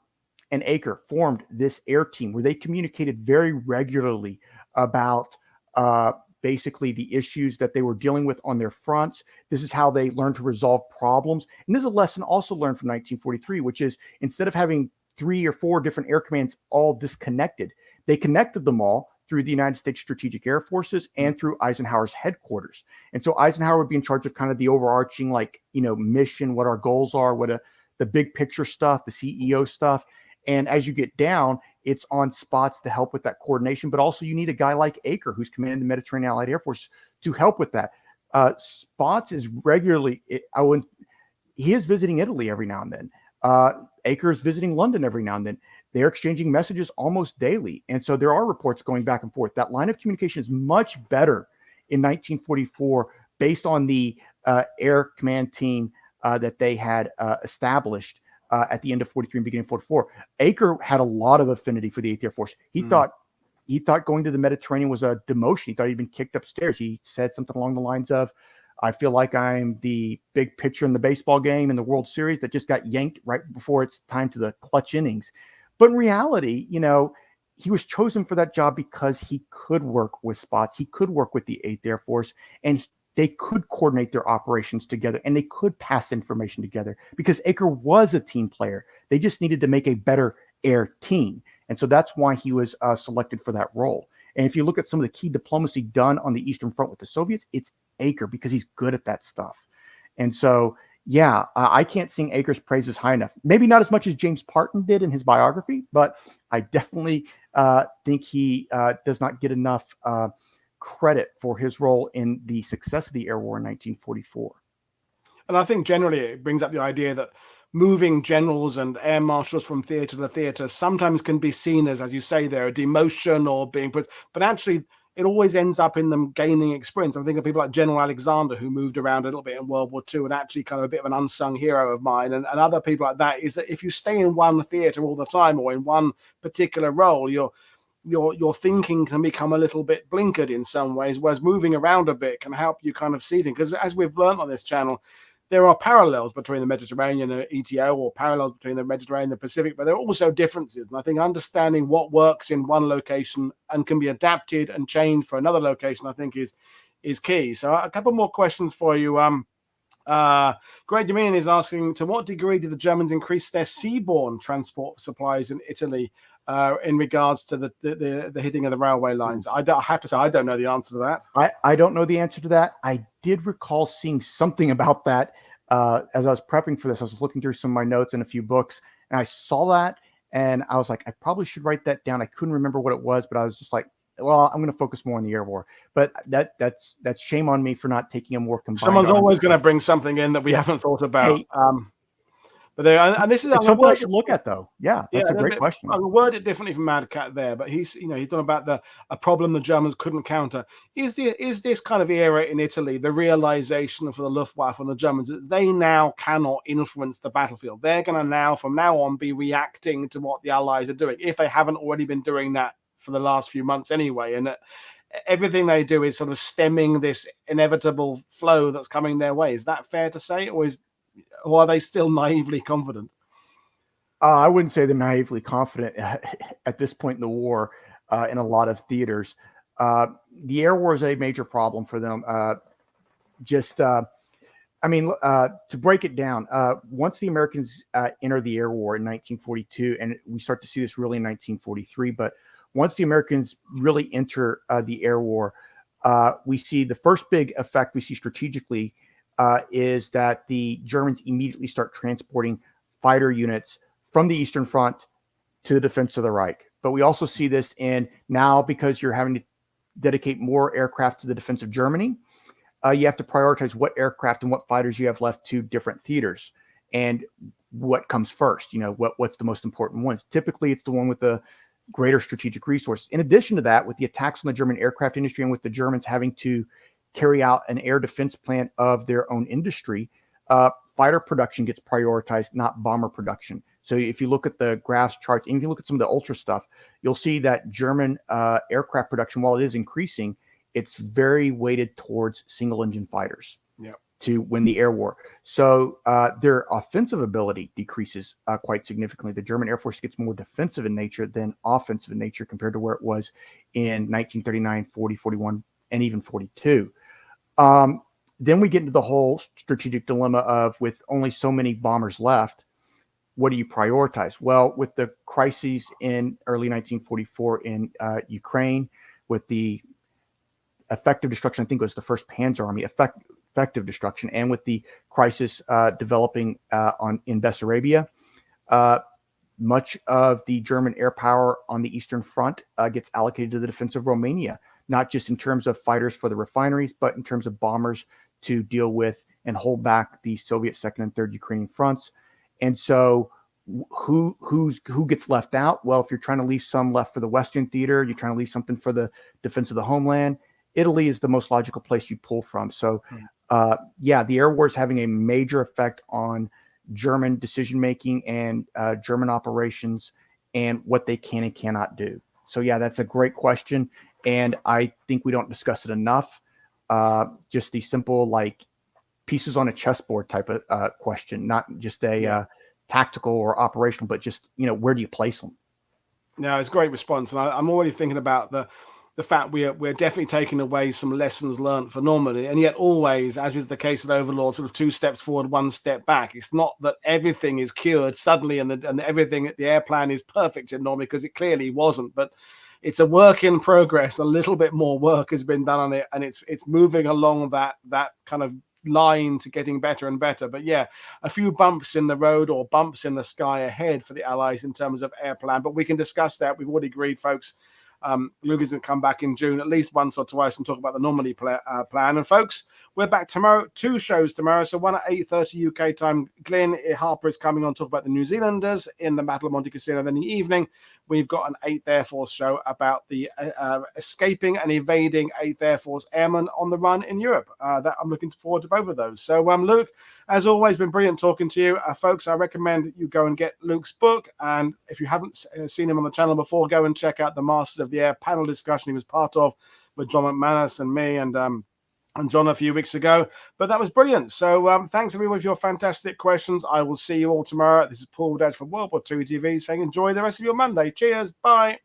and Aker formed this air team where they communicated very regularly about basically the issues that they were dealing with on their fronts. This is how they learned to resolve problems. And this is a lesson also learned from 1943, which is instead of having 3 or 4 different air commands all disconnected, they connected them all through the United States Strategic Air Forces and through Eisenhower's headquarters. And so Eisenhower would be in charge of kind of the overarching, like, mission, what our goals are, the big picture stuff, the CEO stuff. And as you get down, it's on Spots to help with that coordination. But also you need a guy like Aker, who's commanding the Mediterranean Allied Air Force, to help with that. Spots is regularly, he is visiting Italy every now and then. Aker is visiting London every now and then. They're exchanging messages almost daily. And so there are reports going back and forth. That line of communication is much better in 1944 based on the air command team that they had established at the end of 43 and beginning of 44. Aker had a lot of affinity for the 8th Air Force. He thought going to the Mediterranean was a demotion. He thought he'd been kicked upstairs. He said something along the lines of, I feel like I'm the big pitcher in the baseball game in the World Series that just got yanked right before it's time to the clutch innings. But in reality, he was chosen for that job because he could work with Spots. He could work with the 8th Air Force, and they could coordinate their operations together, and they could pass information together because Aker was a team player. They just needed to make a better air team. And so that's why he was selected for that role. And if you look at some of the key diplomacy done on the Eastern Front with the Soviets, it's Aker because he's good at that stuff. And so, yeah, I can't sing Aker's praises high enough. Maybe not as much as James Parton did in his biography, but I definitely think he does not get enough credit for his role in the success of the air war in 1944. And I think generally it brings up the idea that moving generals and air marshals from theater to theater sometimes can be seen as you say there, a demotion or being put, but actually it always ends up in them gaining experience. I'm thinking of people like General Alexander, who moved around a little bit in World War II and actually kind of a bit of an unsung hero of mine, and other people like that, is that if you stay in one theater all the time or in one particular role, your thinking can become a little bit blinkered in some ways, whereas moving around a bit can help you kind of see things. Because as we've learned on this channel, there are parallels between the Mediterranean and ETO, or parallels between the Mediterranean and the Pacific, but there are also differences. And I think understanding what works in one location and can be adapted and changed for another location, I think is key. So a couple more questions for you. Greg Dominion is asking, to what degree did the Germans increase their seaborne transport supplies in Italy in regards to the hitting of the railway lines? I have to say, I don't know the answer to that. I don't know the answer to that. I did recall seeing something about that as I was prepping for this. I was looking through some of my notes and a few books, and I saw that, and I was like, I probably should write that down. I couldn't remember what it was, but I was just like, well, I'm going to focus more on the air war. But that's shame on me for not taking a more combined. Someone's always going to bring something in that we haven't thought about. Hey, but there, and this is something I should look at, though. Yeah, that's a great question. I'll word it differently from Mad Cat there, but he's talking about a problem the Germans couldn't counter. Is this kind of era in Italy the realization for the Luftwaffe and the Germans that they now cannot influence the battlefield? They're going to now, from now on, be reacting to what the Allies are doing, if they haven't already been doing that for the last few months anyway, and everything they do is sort of stemming this inevitable flow that's coming their way. Is that fair to say, or are they still naively confident? I wouldn't say they're naively confident at this point in the war in a lot of theaters. The air war is a major problem for them. To break it down, once the Americans enter the air war in 1942, and we start to see this really in 1943, but once the Americans really enter the air war, we see the first big effect we see strategically is that the Germans immediately start transporting fighter units from the Eastern Front to the defense of the Reich. But we also see this in now, because you're having to dedicate more aircraft to the defense of Germany, you have to prioritize what aircraft and what fighters you have left to different theaters and what comes first. What's the most important ones. Typically, it's the one with the greater strategic resources. In addition to that, with the attacks on the German aircraft industry and with the Germans having to carry out an air defense plan of their own industry, fighter production gets prioritized, not bomber production. So if you look at the graphs, charts, and if you look at some of the ultra stuff, you'll see that German aircraft production, while it is increasing, it's very weighted towards single engine fighters. Yeah. to win the air war. So their offensive ability decreases quite significantly. The German Air Force gets more defensive in nature than offensive in nature compared to where it was in 1939, 40, 41, and even 42. Then we get into the whole strategic dilemma of, with only so many bombers left, what do you prioritize? Well, with the crises in early 1944 in Ukraine, with the effective destruction, I think it was the first Panzer Army, effective destruction, and with the crisis developing in Bessarabia, much of the German air power on the Eastern Front gets allocated to the defense of Romania, not just in terms of fighters for the refineries, but in terms of bombers to deal with and hold back the Soviet second and third Ukrainian fronts. And so who gets left out? Well, if you're trying to leave some left for the Western theater, you're trying to leave something for the defense of the homeland, Italy is the most logical place you pull from. So the air war is having a major effect on German decision-making and German operations and what they can and cannot do. So yeah, that's a great question. And I think we don't discuss it enough. Just the simple, like, pieces on a chessboard type of question, not just a tactical or operational, but just, where do you place them? No, it's a great response. And I'm already thinking about the fact we're definitely taking away some lessons learned for Normandy, and yet always, as is the case with Overlord, sort of 2 steps forward, 1 step back. It's not that everything is cured suddenly and everything, the air plan is perfect in Normandy, because it clearly wasn't, but it's a work in progress. A little bit more work has been done on it, and it's moving along that kind of line to getting better and better. But yeah, a few bumps in the road or bumps in the sky ahead for the Allies in terms of air plan, but we can discuss that. We've already agreed, folks. Luke is going to come back in June at least once or twice and talk about the Normandy plan. And folks, we're back tomorrow. 2 shows tomorrow. So one at 8:30 UK time. Glenn Harper is coming on to talk about the New Zealanders in the Battle of Monte Cassino. Then in the evening, we've got an 8th Air Force show about the escaping and evading 8th Air Force airmen on the run in Europe. That I'm looking forward to both of those. So Luke, as always, been brilliant talking to you. Folks, I recommend you go and get Luke's book. And if you haven't seen him on the channel before, go and check out the Masters of the Air panel discussion he was part of with John McManus and me and John a few weeks ago. But that was brilliant. So thanks everyone for your fantastic questions. I will see you all tomorrow. This is Paul Dad from World War II TV saying enjoy the rest of your Monday. Cheers. Bye.